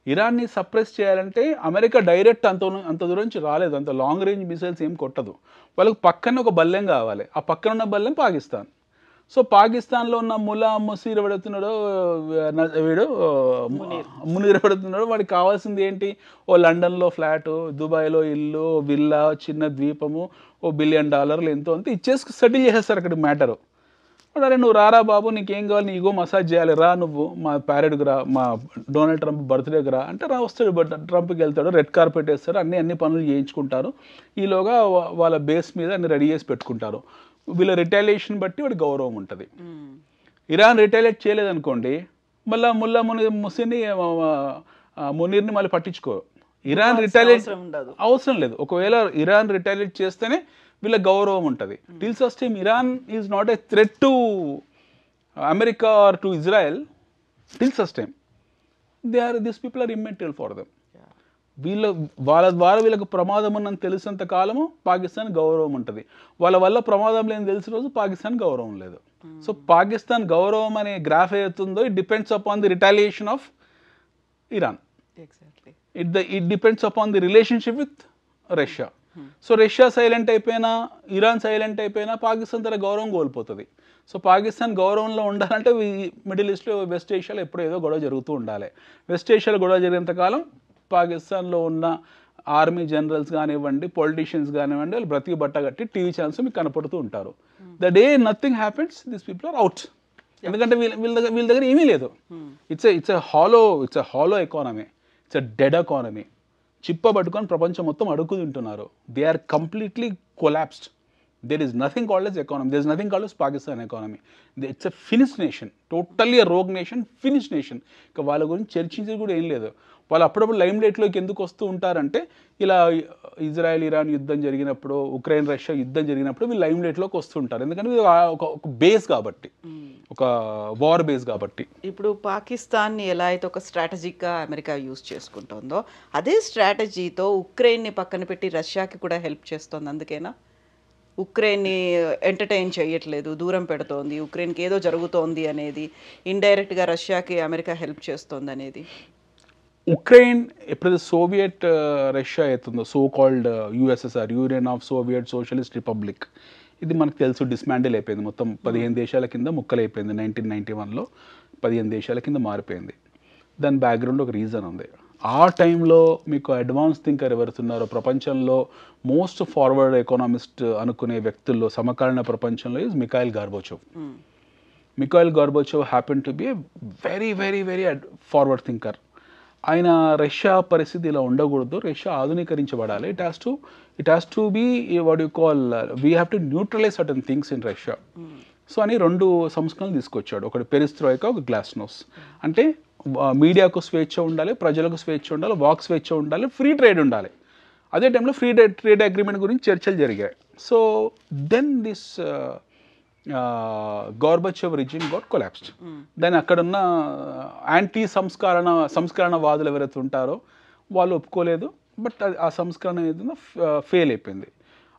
ఇరాన్ని సప్రెస్ చేయాలంటే అమెరికా డైరెక్ట్ అంత దూరం నుంచి రాలేదు, అంత లాంగ్ రేంజ్ మిసైల్స్ ఏం కొట్టదు. వాళ్ళకి పక్కన ఒక బల్లెం కావాలి, ఆ పక్కన ఉన్న బల్లెం పాకిస్తాన్. సో పాకిస్తాన్లో ఉన్న ములా ముసీర్ ఎవడుతున్నాడో వీడు మునీర్ ఎవడుతున్నాడో వాడికి కావాల్సింది ఏంటి, ఓ లండన్లో ఫ్లాటు, దుబాయ్లో ఇల్లు, విల్లా, చిన్న ద్వీపము, $1 బిలియన్ ఎంతో అంతా ఇచ్చేసి సెటిల్ చేసేస్తారు అక్కడ మ్యాటరు. అరే నువ్వు రారా బాబు, నీకేం కావాలి, నీ ఈగో మసాజ్ చేయాలి, రా నువ్వు మా ప్యారెడ్కి రా, మా డొనాల్డ్ ట్రంప్ బర్త్డేకి రా అంటే వస్తాడు. ట్రంప్కి వెళ్తాడు, రెడ్ కార్పెట్ వేస్తారు, అన్ని పనులు చేయించుకుంటారు. ఈలోగా వాళ్ళ బేస్ మీద అన్ని రెడీ చేసి పెట్టుకుంటారు. వీళ్ళ రిటాలియేషన్ బట్టి వాడి గౌరవం ఉంటుంది. ఇరాన్ రిటాలియేట్ చేయలేదనుకోండి, మళ్ళీ మునీర్ని మళ్ళీ పట్టించుకో. ఇరాన్ రిటాలియేట్ అవసరం లేదు. ఒకవేళ ఇరాన్ రిటాలియేట్ చేస్తేనే వీళ్ళ గౌరవం ఉంటుంది. Till such time Iran is not a threat to America or to Israel, till such time this people are immaterial for them. వాళ్ళ ద్వారా వీళ్ళకి ప్రమాదం ఉన్నని తెలిసినంత కాలము పాకిస్తాన్ గౌరవం ఉంటుంది. వాళ్ళ వల్ల ప్రమాదం లేని తెలిసిన రోజు పాకిస్తాన్ గౌరవం లేదు. సో పాకిస్తాన్ గౌరవం అనే గ్రాఫ్ ఏతుందో it depends upon the retaliation of Iran. It depends upon the relationship with Russia. So Russia silent అయిపోయినా, ఇరాన్ సైలెంట్ అయిపోయినా పాకిస్తాన్ తన గౌరవం కోల్పోతుంది. సో పాకిస్తాన్ గౌరవంలో ఉండాలంటే మిడిల్ ఈస్ట్లో, వెస్ట్ ఏషియాలో ఎప్పుడో ఏదో గొడవ జరుగుతూ ఉండాలి. వెస్ట్ ఏషియాలో గొడవ జరిగినంతకాలం పాకిస్తాన్లో ఉన్న ఆర్మీ జనరల్స్ కానివ్వండి, పొలిటీషియన్స్ కానివ్వండి, వాళ్ళు బ్రతికి బట్ట కట్టి టీవీ ఛానల్స్ మీకు కనపడుతూ ఉంటారు. The day nothing happens this people are out. ఎందుకంటే వీళ్ళ దగ్గర ఏమీ లేదు. It's a hollow economy, it's a dead economy. చిప్ప పట్టుకొని ప్రపంచం మొత్తం అడుగు తింటున్నారు. They are completely collapsed. there is nothing called as economy, there is nothing called as Pakistan economy. It's a finished nation, totally a rogue nation, finished nation. ఇక వాళ్ళ గురించి చర్చించేది కూడా ఏం లేదు. వాళ్ళు అప్పుడప్పుడు లైమ్ లైట్లోకి ఎందుకు వస్తూ ఉంటారంటే, ఇలా ఇజ్రాయెల్ ఇరాన్ యుద్ధం జరిగినప్పుడు, ఉక్రెయిన్ రష్యా యుద్ధం జరిగినప్పుడు వీళ్ళు లైమ్ లైట్లోకి వస్తుంటారు. ఎందుకంటే ఒక బేస్ కాబట్టి, ఒక వార్ బేస్ కాబట్టి. ఇప్పుడు పాకిస్తాన్ని ఎలా అయితే ఒక స్ట్రాటజిక్గా అమెరికా యూజ్ చేసుకుంటుందో, అదే స్ట్రాటజీతో ఉక్రెయిన్ని పక్కన పెట్టి రష్యాకి కూడా హెల్ప్ చేస్తుంది. అందుకేనా ఉక్రెయిన్ని ఎంటర్టైన్ చేయట్లేదు, దూరం పెడుతోంది, ఉక్రెయిన్కి ఏదో జరుగుతోంది అనేది, ఇండైరెక్ట్గా రష్యాకి అమెరికా హెల్ప్ చేస్తుంది అనేది? ఉక్రెయిన్ ఎప్పుడైతే సోవియట్ రష్యా అవుతుందో, so called USSR, union of Soviet socialist republic, ఇది మనకు తెలుసు డిస్మాండిల్ అయిపోయింది. మొత్తం 15 దేశాల కింద ముక్కలైపోయింది. 1991లో 15 దేశాల కింద మారిపోయింది. దాని బ్యాక్గ్రౌండ్ ఒక రీజన్ ఉంది. ఆ టైంలో మీకు అడ్వాన్స్ థింకర్ ఎవరుతున్నారో, ప్రపంచంలో మోస్ట్ ఫార్వర్డ్ ఎకానమిస్ట్ అనుకునే వ్యక్తుల్లో సమకాలీన ప్రపంచంలో is Mikhail Gorbachev. Mikhail Gorbachev happen to be a very very very forward thinker. ఆయన రష్యా పరిస్థితి ఇలా ఉండకూడదు, రష్యా ఆధునీకరించబడాలి, it has to be what you call, we have to neutralise certain things in Russia. So అని 2 సంస్కరణలు తీసుకొచ్చాడు. ఒకటి పెరిస్ట్రోయికా, ఒక గ్లాస్నోస్. అంటే మీడియాకు స్వేచ్ఛ ఉండాలి, ప్రజలకు స్వేచ్ఛ ఉండాలి, వాక్ స్వేచ్ఛ ఉండాలి, ఫ్రీ ట్రేడ్ ఉండాలి. అదే టైంలో ఫ్రీ ట్రేడ్ అగ్రిమెంట్ గురించి చర్చలు జరిగాయి. So then this Gorbachev regime got collapsed. దాన్ని అక్కడున్న యాంటీ సంస్కరణవాదులు ఎవరైతే ఉంటారో వాళ్ళు ఒప్పుకోలేదు. బట్ ఆ సంస్కరణ ఏదైనా ఫెయిల్ అయిపోయింది.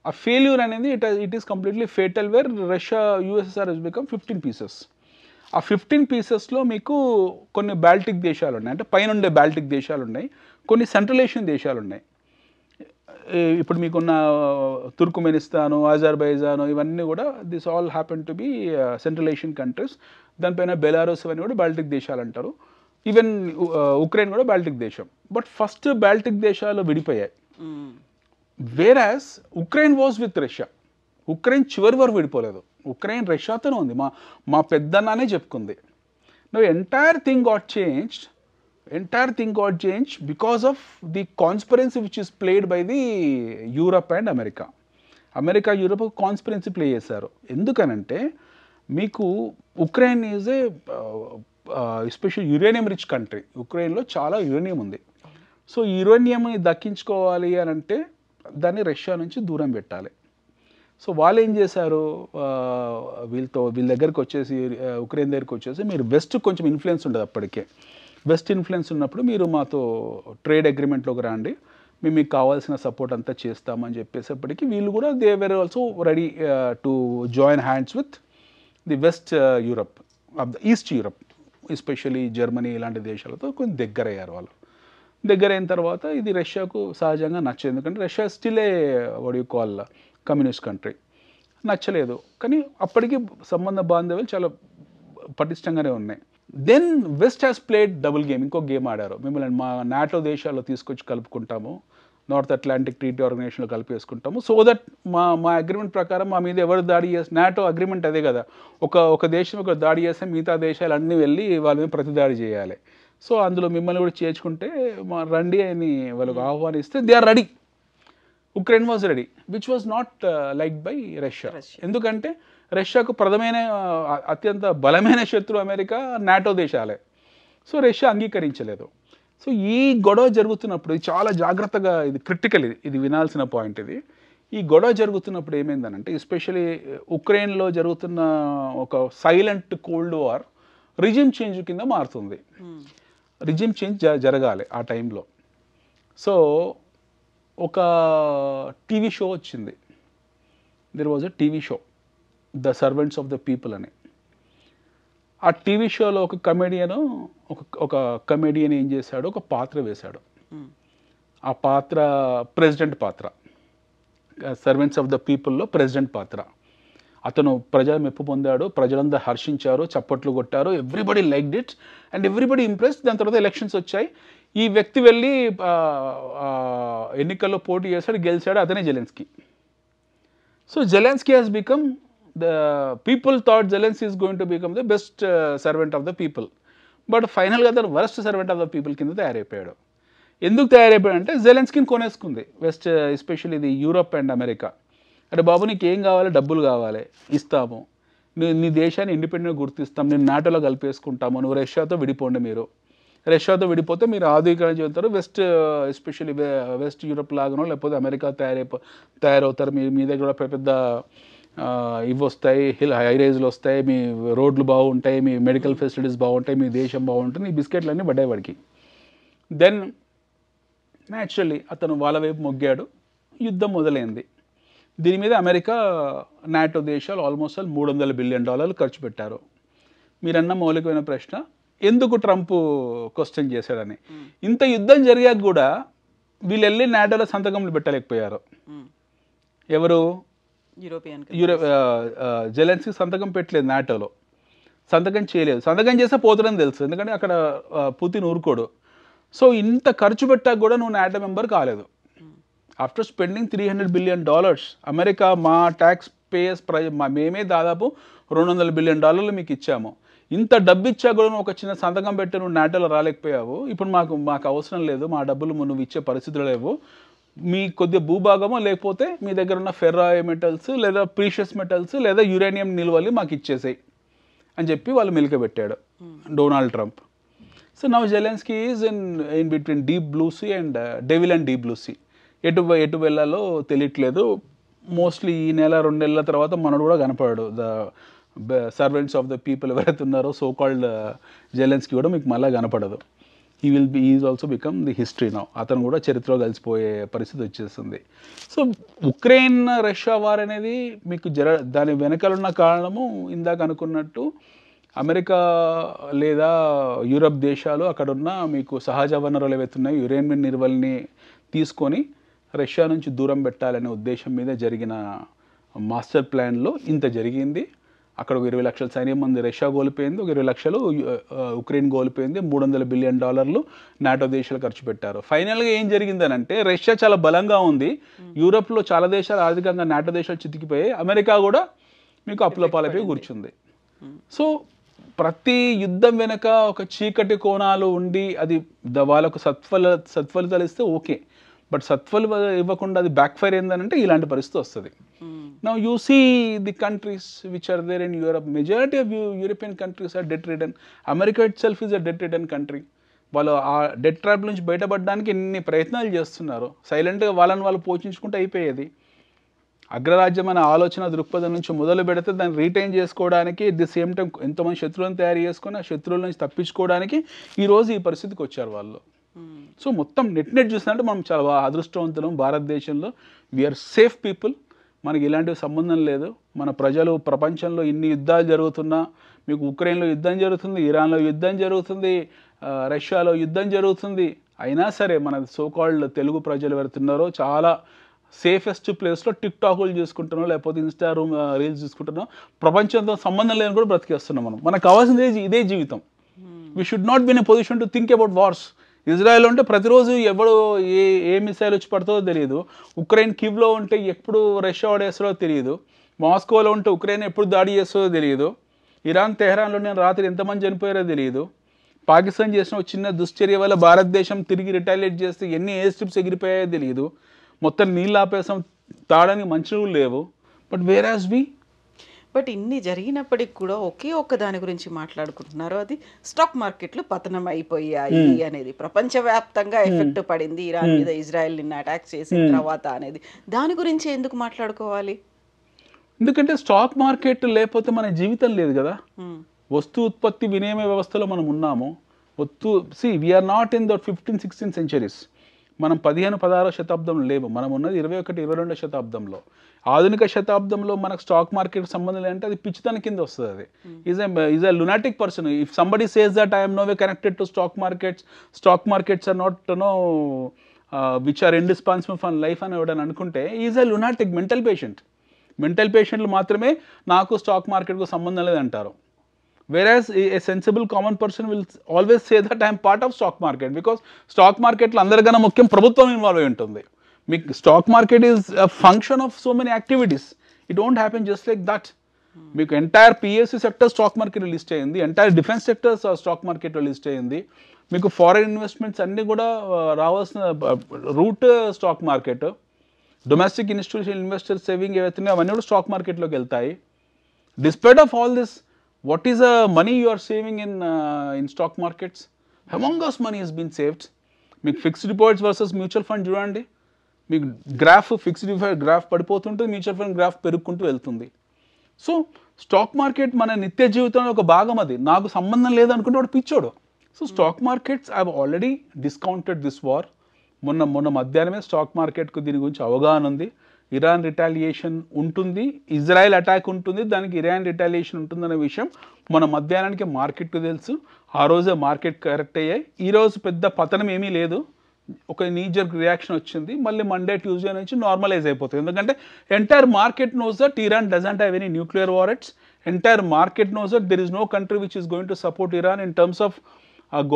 ఆ ఫెయిల్యూర్ అనేది it is completely fatal, where Russia USSR has become 15 pieces. ఆ 15 పీసెస్లో మీకు కొన్ని బాల్టిక్ దేశాలు ఉన్నాయి, అంటే పైనుండే బాల్టిక్ దేశాలు ఉన్నాయి, కొన్ని సెంట్రల్ ఏషియన్ దేశాలు ఉన్నాయి. ఇప్పుడు మీకున్న తుర్కుమెనిస్తాను, అజర్బైజాను, ఇవన్నీ కూడా this all happen to be central Asian countries. దానిపైన బెలారస్ ఇవన్నీ కూడా బాల్టిక్ దేశాలు అంటారు. ఈవెన్ ఉక్రెయిన్ కూడా బాల్టిక్ దేశం. బట్ ఫస్ట్ బాల్టిక్ దేశాలు విడిపోయాయి. Whereas Ukraine was with Russia. Ukraine చివరి వరకు విడిపోలేదు, ఉక్రెయిన్ రష్యాతోనే ఉంది. మా పెద్దన్ననే చెప్పుకుంది. Now entire thing got changed because of the conspiracy which is played by the Europe and America. America Europe conspiracy play చేశారు. ఎందుకనంటే మీకు Ukraine is a especial uranium rich country. ఉక్రెయిన్లో చాలా యురేనియం ఉంది. సో యురేనియంని దక్కించుకోవాలి అని అంటే దాన్ని రష్యా నుంచి దూరం పెట్టాలి. సో వాళ్ళు ఏం చేశారు, వీళ్ళ దగ్గరికి వచ్చేసి ఉక్రెయిన్ దగ్గరికి వచ్చేసి మీరు వెస్ట్ కొంచెం ఇన్ఫ్లుయెన్స్ ఉండదు అప్పటికే. వెస్ట్ ఇన్ఫ్లుయెన్స్ ఉన్నప్పుడు మీరు మాతో ట్రేడ్ అగ్రిమెంట్లోకి రండి, మేము మీకు కావాల్సిన సపోర్ట్ అంతా చేస్తామని చెప్పేసప్పటికి వీళ్ళు కూడా they were also ready to join hands with the west Europe of the east Europe, especially Germany ఇలాంటి దేశాలతో కొంచెం దగ్గర అయ్యారు వాళ్ళు. దగ్గర అయిన తర్వాత ఇది రష్యాకు సహజంగా నచ్చదు, ఎందుకంటే Russia still a what you call communist country, నచ్చలేదు. కానీ అప్పటికి సంబంధ బాంధవ్యాలు చాలా పటిష్టంగానే ఉన్నాయి. Then West has played double game, ఇంకో గేమ్ ఆడారు. మిమ్మల్ని మా నాటో దేశాల్లో తీసుకొచ్చి కలుపుకుంటాము, నార్త్ అట్లాంటిక్ ట్రీటీ ఆర్గనైజేషన్లో కలిపేసుకుంటాము, సో దట్ మా అగ్రిమెంట్ ప్రకారం మా మీద ఎవరు దాడి చేస్తే, నాటో అగ్రిమెంట్ అదే కదా, ఒక దేశం ఒక దాడి చేస్తే మిగతా దేశాలు అన్నీ వెళ్ళి వాళ్ళ మీద ప్రతి దాడి చేయాలి. సో అందులో మిమ్మల్ని కూడా చేర్చుకుంటే రండి అని వాళ్ళకు ఆహ్వానిస్తే they are ready. Ukraine was ready, which was not like by Russia. ఎందుకంటే రష్యాకు ప్రథమైన అత్యంత బలమైన శత్రు అమెరికా, నాటో దేశాలే. సో రష్యా అంగీకరించలేదు. సో ఈ గొడవ జరుగుతున్నప్పుడు ఇది చాలా జాగ్రత్తగా, ఇది క్రిటికల్, ఇది వినాల్సిన పాయింట్. ఇది ఈ గొడవ జరుగుతున్నప్పుడు ఏమైందనంటే ఎస్పెషలీ ఉక్రెయిన్లో జరుగుతున్న ఒక silent cold war regime change కింద మారుతుంది. రిజిమ్ చేంజ్ జరగాలి ఆ టైంలో. సో ఒక టీవీ షో వచ్చింది, there was a TV show the servants of the people అని. ఆ టీవీ షోలో ఒక కమెడియన్ ఏం చేశాడు, ఒక పాత్ర వేశాడు. ఆ పాత్ర ప్రెసిడెంట్ పాత్ర, సర్వెంట్స్ ఆఫ్ ద పీపుల్లో ప్రెసిడెంట్ పాత్ర. అతను ప్రజల మెప్పు పొందాడు, ప్రజలందరూ హర్షించారు, చప్పట్లు కొట్టారు, everybody liked it and everybody impress. దాని తర్వాత ఎలక్షన్స్ వచ్చాయి, ఈ వ్యక్తి వెళ్ళి ఎన్నికల్లో పోటీ చేశాడు, గెలిచాడు, అతనే Zelensky. So Zelensky has become the people thought Zelensky is going to become the best servant of the people, but ఫైనల్గా అతను worst servant of the people కింద తయారైపోయాడు. ఎందుకు తయారైపోయాడు అంటే జెలెన్స్కీని కొనేసుకుంది వెస్ట్, ఎస్పెషల్లీ ఇది యూరప్ అండ్ అమెరికా. అంటే బాబు నీకు ఏం కావాలి, డబ్బులు కావాలి, ఇస్తాము, నీ దేశాన్ని ఇండిపెండెంట్గా గుర్తిస్తాం, నేను నాటోలో కలిపేసుకుంటాము, నువ్వు రష్యాతో విడిపోండి, మీరు రష్యాతో విడిపోతే మీరు ఆధునీకరణ చెందుతారు, వెస్ట్ ఎస్పెషల్లీ వెస్ట్ యూరప్ లాగానో లేకపోతే అమెరికా తయారవుతారు, మీ దగ్గర కూడా పెద్ద ఇవి వస్తాయి, హైరైజ్లు వస్తాయి, మీ రోడ్లు బాగుంటాయి, మీ మెడికల్ ఫెసిలిటీస్ బాగుంటాయి, మీ దేశం బాగుంటుంది, ఈ బిస్కెట్లన్నీ పడ్డాయి వాడికి. దెన్ న్యాచురల్లీ అతను వాళ్ళ వైపు మొగ్గాడు, యుద్ధం మొదలైంది. దీని మీద అమెరికా, నాటో దేశాలు ఆల్మోస్ట్ $300 బిలియన్ ఖర్చు పెట్టారు. మీరన్న మౌలికమైన ప్రశ్న, ఎందుకు ట్రంప్ క్వశ్చన్ చేశాడని. ఇంత యుద్ధం జరిగాక కూడా వీళ్ళు వెళ్ళి నాటోలో సంతకంలు పెట్టలేకపోయారు. ఎవరు? జెలెన్స్కీ సంతకం పెట్టలేదు, నాటోలో సంతకం చేయలేదు. సంతకం చేస్తే పోతుందని తెలుసు, ఎందుకంటే అక్కడ పుతిన్ ఊరుకోడు. సో ఇంత ఖర్చు పెట్టాక కూడా నువ్వు నాటో మెంబర్ కాలేదు. ఆఫ్టర్ స్పెండింగ్ $300 బిలియన్, అమెరికా మా ట్యాక్స్ పేయర్స్ మేమే దాదాపు $200 బిలియన్ మీకు ఇచ్చాము. ఇంత డబ్బు ఇచ్చా కూడా నువ్వు ఒక చిన్న సంతకం పెట్టి నువ్వు నాటోలో రాలేకపోయావు. ఇప్పుడు మాకు అవసరం లేదు, మా డబ్బులు నువ్వు ఇచ్చే పరిస్థితులు లేవు, మీ కొద్దిగా భూభాగమో లేకపోతే మీ దగ్గర ఉన్న ఫెర్రాయి మెటల్స్ లేదా ప్రీషియస్ మెటల్స్ లేదా యురేనియం నిల్వలు మాకు ఇచ్చేసాయి అని చెప్పి వాళ్ళు మెలికబెట్టాడు Donald Trump. So now Zelensky is in between deep blue sea and devil and deep blue sea. ఎటు వెళ్ళాలో తెలియట్లేదు. మోస్ట్లీ ఈ నెల 2 నెలల తర్వాత మనడు కూడా కనపడాడు. The servants of the people ఎవరైతే ఉన్నారో సో కాల్డ్ జెలెన్స్కీ కూడా మీకు మళ్ళీ కనపడదు. Is also become the history now. అతను కూడా చరిత్రలో కలిసిపోయే పరిస్థితి వచ్చేస్తుంది. సో ఉక్రెయిన్ రష్యా వార్ అనేది మీకు దాని వెనకాలన్న కారణము ఇందాక అనుకున్నట్టు అమెరికా లేదా యూరప్ దేశాలు అక్కడున్న మీకు సహజ వనరులు ఏవైతున్నాయి యురేనియం నిల్వల్ని తీసుకొని రష్యా నుంచి దూరం పెట్టాలనే ఉద్దేశం మీద జరిగిన మాస్టర్ ప్లాన్లో ఇంత జరిగింది. అక్కడ ఒక 20 లక్షల సైన్యం మంది రష్యా కోల్పోయింది, ఒక 20 లక్షలు ఉక్రెయిన్ కోల్పోయింది, $300 బిలియన్ నాటో దేశాలు ఖర్చు పెట్టారు. ఫైనల్గా ఏం జరిగిందనంటే రష్యా చాలా బలంగా ఉంది, యూరప్లో చాలా దేశాలు ఆర్థికంగా నాటో దేశాలు చితికిపోయాయి, అమెరికా కూడా మీకు అప్పులపాలపై కూర్చుంది. సో ప్రతి యుద్ధం వెనక ఒక చీకటి కోణాలు ఉండి అది వాళ్ళకు సత్ఫలితాలు ఇస్తే ఓకే, బట్ సత్ఫలితాలు ఇవ్వకుండా అది బ్యాక్ ఫైర్ ఏంటంటే ఇలాంటి పరిస్థితి వస్తుంది. Now you see the countries which are there in Europe, majority of European countries are debt ridden. America itself is a debt ridden country. వాళ్ళు ఆ డెట్ ట్రాప్ నుంచి బయటపడడానికి ఎన్ని ప్రయత్నాలు చేస్తున్నారు. సైలెంట్గా వాళ్ళని వాళ్ళు పోషించుకుంటూ అయిపోయేది. అగ్రరాజ్యం అనే ఆలోచన దృక్పథం నుంచి మొదలు పెడితే దాన్ని రీటైన్ చేసుకోవడానికి ది సేమ్ టైం ఎంతోమంది శత్రువులను తయారు చేసుకొని ఆ శత్రువుల నుంచి తప్పించుకోవడానికి ఈరోజు ఈ పరిస్థితికి వచ్చారు వాళ్ళు. సో మొత్తం నెట్ చూసినట్టు మనం చాలా అదృష్టవంతులం. భారతదేశంలో వీఆర్ సేఫ్ పీపుల్. మనకి ఇలాంటివి సంబంధం లేదు. మన ప్రజలు ప్రపంచంలో ఇన్ని యుద్ధాలు జరుగుతున్నా, మీకు ఉక్రెయిన్లో యుద్ధం జరుగుతుంది, ఇరాన్లో యుద్ధం జరుగుతుంది, రష్యాలో యుద్ధం జరుగుతుంది, అయినా సరే మన సోకాల్డ్ తెలుగు ప్రజలు ఎవరుతున్నారో చాలా సేఫెస్ట్ ప్లేస్లో టిక్ టాకులు చూసుకుంటున్నాం, లేకపోతే ఇన్స్టా రీల్స్ చూసుకుంటున్నాం. ప్రపంచంతో సంబంధం లేని కూడా బ్రతికేస్తున్నాం మనం. మనకు కావాల్సింది ఇదే జీవితం. We should not be in a position to think about wars. Israel ఉంటే ప్రతిరోజు ఎవడు ఏ మిసైల్ వచ్చి పడుతుందో తెలియదు. ఉక్రెయిన్ కీవ్లో ఉంటే ఎప్పుడు రష్యా వాడేస్తారో తెలియదు. మాస్కోలో ఉంటే ఉక్రెయిన్ ఎప్పుడు దాడి చేస్తుందో తెలియదు. ఇరాన్ తెహ్రాన్లో నేను రాత్రి ఎంతమంది చనిపోయారో తెలియదు. పాకిస్తాన్ చేసిన ఒక చిన్న దుశ్చర్య వల్ల భారతదేశం తిరిగి రిటాలియేట్ చేస్తే ఎన్ని ఎయిర్ స్ట్రిప్స్ ఎగిరిపోయాయో తెలియదు. మొత్తం నీళ్ళు ఆపేసాం, తాగడానికి మంచినీళ్ళు లేవు. బట్ ఇన్ని జరిగినప్పటికి కూడా ఒకే ఒక్క దాని గురించి మాట్లాడుకుంటున్నారు, అది స్టాక్ మార్కెట్లు పతనం అయిపోయాయి అనేది. ప్రపంచవ్యాప్తంగా ఎఫెక్ట్ పడింది ఇరాన్ మీద, ఇజ్రాయెల్ నిన్న అటాక్ చేసిన తర్వాత అనేది. దాని గురించి ఎందుకు మాట్లాడుకోవాలి? ఎందుకంటే స్టాక్ మార్కెట్ లేకపోతే మన జీవితం లేదు కదా. వస్తు ఉత్పత్తి వినిమయ వ్యవస్థలో మనం ఉన్నాము. We're not in the 15-16 centuries. మనం 15-16వ శతాబ్దంలో లేవు. మనం ఉన్నది 21-22వ శతాబ్దంలో. ఆధునిక శతాబ్దంలో మనకు స్టాక్ మార్కెట్ సంబంధం లేదంటే అది పిచ్చితన కింద వస్తుంది. అది is a lunatic person. If somebody says that I'm no way connected to stock markets are not which are indispensable for life అని ఎవడని అనుకుంటే ఈజ్ ఎ లునాటిక్ మెంటల్ పేషెంట్లు మాత్రమే నాకు స్టాక్ మార్కెట్కు సంబంధం లేదంటారు. Whereas a sensible common person will always say that I am part of stock market, because stock market lo andarikana mukyam ప్రభుత్వం ఇన్వాల్వ్ అయి ఉంటుంది. మీకు stock market is a function of so many activities. It don't happen just like that. మీకు entire PSC sector stock మార్కెట్లో list అయ్యింది, entire defence sector stock మార్కెట్లో list అయ్యింది. మీకు ఫారెన్ ఇన్వెస్ట్మెంట్స్ అన్నీ కూడా రావాల్సిన root stock market. Domestic institutional investor saving ఏవైతున్నాయో అవన్నీ కూడా స్టాక్ మార్కెట్లోకి వెళ్తాయి. Despite of all this, what is the money you are saving in stock markets? Humongous money has been saved. మీకు fixed deposits versus mutual fund చూడండి. మీకు fixed deposit graph పడిపోతుంటుంది, mutual fund graph పెరుగుకుంటూ వెళ్తుంది. So stock market మన నిత్య జీవితంలో ఒక భాగం. అది నాకు సంబంధం లేదనుకుంటే వాడు పిచ్చోడు. So stock markets I have already discounted this war. మొన్న మధ్యాహ్నమే స్టాక్ మార్కెట్కు దీని గురించి అవగాహన ఉంది. ఇరాన్ రిటాలియేషన్ ఉంటుంది, ఇజ్రాయెల్ అటాక్ ఉంటుంది, దానికి ఇరాన్ రిటాలియేషన్ ఉంటుందనే విషయం మన మధ్యాహ్నానికి మార్కెట్కు తెలుసు. ఆ రోజే మార్కెట్ కరెక్ట్ అయ్యాయి. ఈరోజు పెద్ద పతనం ఏమీ లేదు, ఒక నీజర్ రియాక్షన్ వచ్చింది. మళ్ళీ మండే ట్యూస్డే నుంచి నార్మలైజ్ అయిపోతుంది. ఎందుకంటే entire market knows that Iran doesn't have any nuclear warheads. Entire market knows that there is no country which is going to support Iran in terms of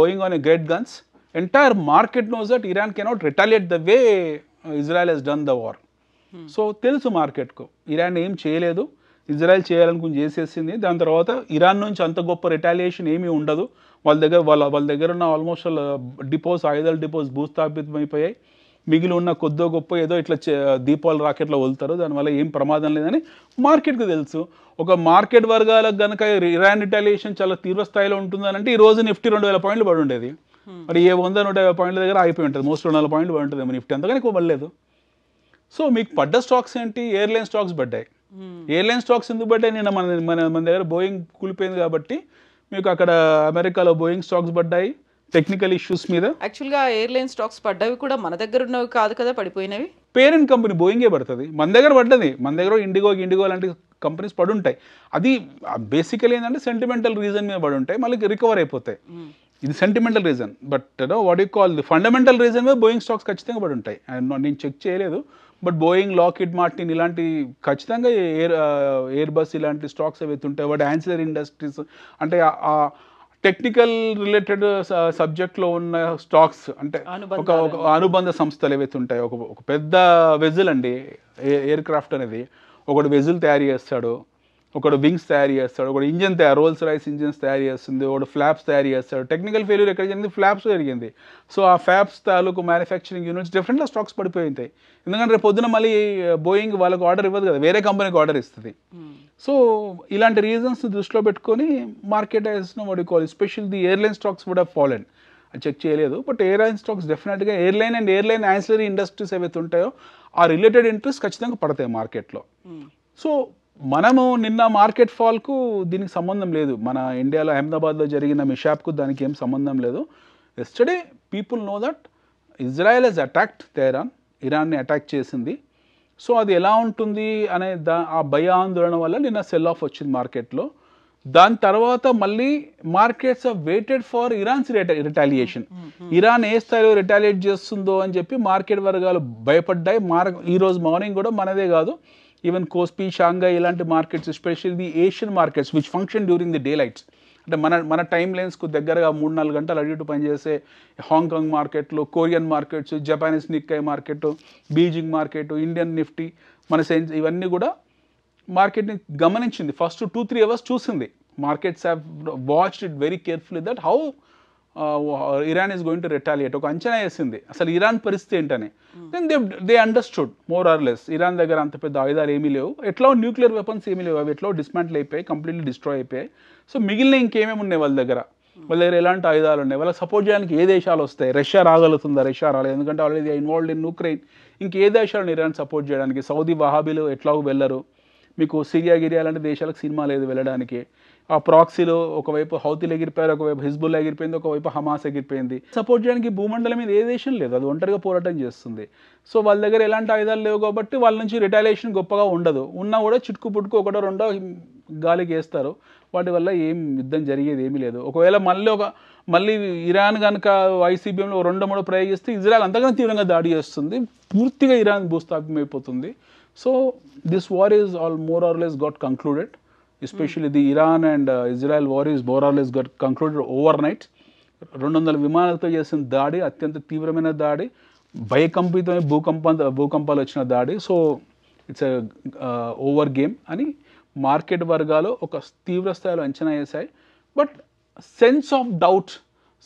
going on a great guns. Entire market knows that Iran cannot retaliate the way Israel has done the war. So తెలుసు మార్కెట్కు Iran ఏం చేయలేదు, Israel చేయాలనుకుని చేసేసింది. దాని తర్వాత Iran నుంచి అంత గొప్ప రిటాలియేషన్ ఏమీ ఉండదు. వాళ్ళ దగ్గర ఉన్న ఆల్మోస్ట్ ఆయుధాల డిపోస్ భూస్థాపితమైపోయాయి. మిగిలి ఉన్న కొద్దో గొప్ప ఏదో ఇట్లా దీపావళి రాకెట్లో వదులుతారు, దానివల్ల ఏం ప్రమాదం లేదని మార్కెట్కు తెలుసు. ఒక మార్కెట్ వర్గాలకు కనుక ఇరాన్ రిటాలియేషన్ చాలా తీవ్ర స్థాయిలో ఉంటుందని అంటే ఈ రోజు నిఫ్టీ 2000 పాయింట్లు పడి ఉండేది. మరి 100-150 పాయింట్ల దగ్గర అయిపోయి ఉంటుంది. మోస్ట్ 200 పాయింట్లు పడి ఉంటుంది నిఫ్టీ, అంతగానే ఎక్కువ పడలేదు. సో మీకు పడ్డ స్టాక్స్ ఏంటి? ఎయిర్లైన్ స్టాక్స్ పడ్డాయి. ఎయిర్లైన్ స్టాక్స్ ఎందుకు పడ్డాయి? నిన్న మన దగ్గర బోయింగ్ కూలిపోయింది కాబట్టి మీకు అక్కడ అమెరికాలో బోయింగ్ స్టాక్స్ పడ్డాయి టెక్నికల్ ఇష్యూస్ మీద. యాక్చువల్గా ఎయిర్లైన్ స్టాక్స్ పడ్డవి కూడా మన దగ్గర ఉన్నవి కాదు కదా పడిపోయినవి. పేరెంట్ కంపెనీ బోయింగే పడుతుంది, మన దగ్గర పడ్డది. మన దగ్గర ఇండిగో లాంటి కంపెనీస్ పడి ఉంటాయి. అది బేసికలీ ఏంటంటే సెంటిమెంటల్ రీజన్ మీద పడి ఉంటాయి, మళ్ళీ రికవర్ అయిపోతాయి. ఇది sentimental reason. But what you call the fundamental reason మీద బోయింగ్ స్టాక్స్ ఖచ్చితంగా పడి ఉంటాయి. నేను చెక్ చేయలేదు, బట్ బోయింగ్, లాక్హీడ్ మార్టిన్ ఇలాంటి ఖచ్చితంగా ఎయిర్ బస్ ఇలాంటి స్టాక్స్ ఏవైతే ఉంటాయి, వాటి యాన్సిలరీ ఇండస్ట్రీస్ అంటే ఆ టెక్నికల్ రిలేటెడ్ సబ్జెక్ట్లో ఉన్న స్టాక్స్ అంటే ఒక అనుబంధ సంస్థలు ఏవైతే ఉంటాయో, ఒక పెద్ద వెజిల్ అండి ఎయిర్ క్రాఫ్ట్ అనేది. ఒకడు వెజిల్ తయారు చేస్తాడు, ఒకడు వింగ్స్ తయారు చేస్తాడు, ఒకడు ఇంజన్ రోల్స్ రాయిస్ ఇంజన్స్ తయారు చేస్తుంది, ఒకడు ఫ్లాప్స్ తయారు చేస్తాడు. టెక్నికల్ ఫెయిల్యూర్ ఎక్కడ జరిగింది? ఫ్లాప్స్ జరిగింది. సో ఆ ఫ్లాప్స్ తాలూకు మ్యానుఫ్యాక్చరింగ్ యూనిట్స్ డెఫినెట్గా స్టాక్స్ పడిపోయి ఉంటాయి. ఎందుకంటే రేపు పొద్దున మళ్ళీ బోయింగ్ వాళ్ళకు ఆర్డర్ ఇవ్వదు కదా, వేరే కంపెనీకి ఆర్డర్ ఇస్తుంది. సో ఇలాంటి రీజన్స్ దృష్టిలో పెట్టుకొని market what you call especial the airline stocks would have fallen. Check చేయలేదు. బట్ ఎయిర్లైన్ స్టాక్స్ డెఫినెట్గా airline and airline ancillary industries ఏవైతే ఉంటాయో ఆ రిలేటెడ్ ఇంట్రెస్ట్ ఖచ్చితంగా పడతాయి మార్కెట్లో. సో మనము నిన్న మార్కెట్ ఫాల్కు దీనికి సంబంధం లేదు. మన ఇండియాలో అహ్మదాబాద్లో జరిగిన మిషాప్కు దానికి ఏం సంబంధం లేదు. Yesterday people know that Israel has attacked Tehran, ఇరాన్ని అటాక్ చేసింది. సో అది ఎలా ఉంటుంది అనే ఆ భయ ఆందోళన వల్ల నిన్న సెల్ ఆఫ్ వచ్చింది మార్కెట్లో. దాని తర్వాత మళ్ళీ markets are waited for Iran's retaliation. Iran ఏ స్థాయిలో రిటాలియేట్ చేస్తుందో అని చెప్పి మార్కెట్ వర్గాలు భయపడ్డాయి. ఈరోజు మార్నింగ్ కూడా మనదే కాదు, ఈవెన్ కోస్పీ, షాంఘై ఇలాంటి markets, especially the Asian markets which function during the day lights, అంటే మన టైం లైన్స్కు దగ్గరగా 3-4 గంటలు అటు ఇటు పనిచేసే హాంకాంగ్ మార్కెట్లు, Korean markets, Japanese Nikkei market, Beijing market, Indian Nifty, మన ఇవన్నీ కూడా మార్కెట్ని గమనించింది. ఫస్ట్ 2-3 అవర్స్ చూసింది. Markets have watched it very carefully that how Iran is going to retaliate. ఒక అంచనా వేసింది అసలు ఇరాన్ పరిస్థితి ఏంటని. Then they understood more or less Iran దగ్గర అంత పెద్ద ఆయుధాలు ఏమీ లేవు, ఎట్లా న్యూక్లియర్ వెపన్స్ ఏమీ లేవు, అవి ఎట్లా డిస్మాంటిల్ అయిపోయాయి, కంప్లీట్లీ డిస్ట్రాయ్ అయిపోయాయి. సో మిగిలిన ఇంకేమేమి ఉన్నాయి వాళ్ళ దగ్గర ఎలాంటి ఆయుధాలు ఉన్నాయి, వాళ్ళకి సపోర్ట్ చేయడానికి ఏ దేశాలు వస్తాయి, రష్యా రాగలుగుతుందా, రష్యా రాలేదు ఎందుకంటే ఆల్రెడీ ఇన్వాల్వ్డ్ ఇన్ ఉక్రెయిన్, ఇంకే దేశాలను ఇరాన్ సపోర్ట్ చేయడానికి, సౌదీ వహాబీలు ఎట్లాగో వెళ్ళరు, మీకు సిరియా గిరియా లాంటి దేశాలకు సినిమా లేదు వెళ్ళడానికి, ఆ ప్రాక్సీలో ఒకవైపు హౌతీలు ఎగిరిపోయారు, ఒకవైపు హిజ్బుల్లా ఎగిరిపోయింది, ఒకవైపు హమాస్ ఎగిరిపోయింది. సపోర్ట్ చేయడానికి భూమండలం మీద ఏ దేశం లేదు, అది ఒంటరిగా పోరాటం చేస్తుంది. సో వాళ్ళ దగ్గర ఎలాంటి ఆయుధాలు లేవు కాబట్టి వాళ్ళ నుంచి రిటాలియేషన్ గొప్పగా ఉండదు, ఉన్నా కూడా చిటుకు పుట్టుకు ఒకటో రెండో గాలికి వేస్తారు, వాటి వల్ల ఏం యుద్ధం జరిగేది ఏమీ లేదు. ఒకవేళ మళ్ళీ ఇరాన్ కనుక ఐసీబీఎంలో 2-3 ప్రయోగిస్తే ఇజ్రాయెల్ అంతకన్నా తీవ్రంగా దాడి చేస్తుంది, పూర్తిగా ఇరాన్ భూస్థాపితమైపోతుంది. So this war is all more or less got concluded, especially the Iran and Israel war is more or less got concluded overnight. 200 విమానాలతో చేసిన దాడి అత్యంత తీవ్రమైన దాడి, భయకంపితమైన భూకంపాలు వచ్చిన దాడి. సో ఇట్స్ ఓవర్ గేమ్ అని మార్కెట్ వర్గాలు ఒక తీవ్ర స్థాయిలో అంచనా వేశాయి. But sense of doubt,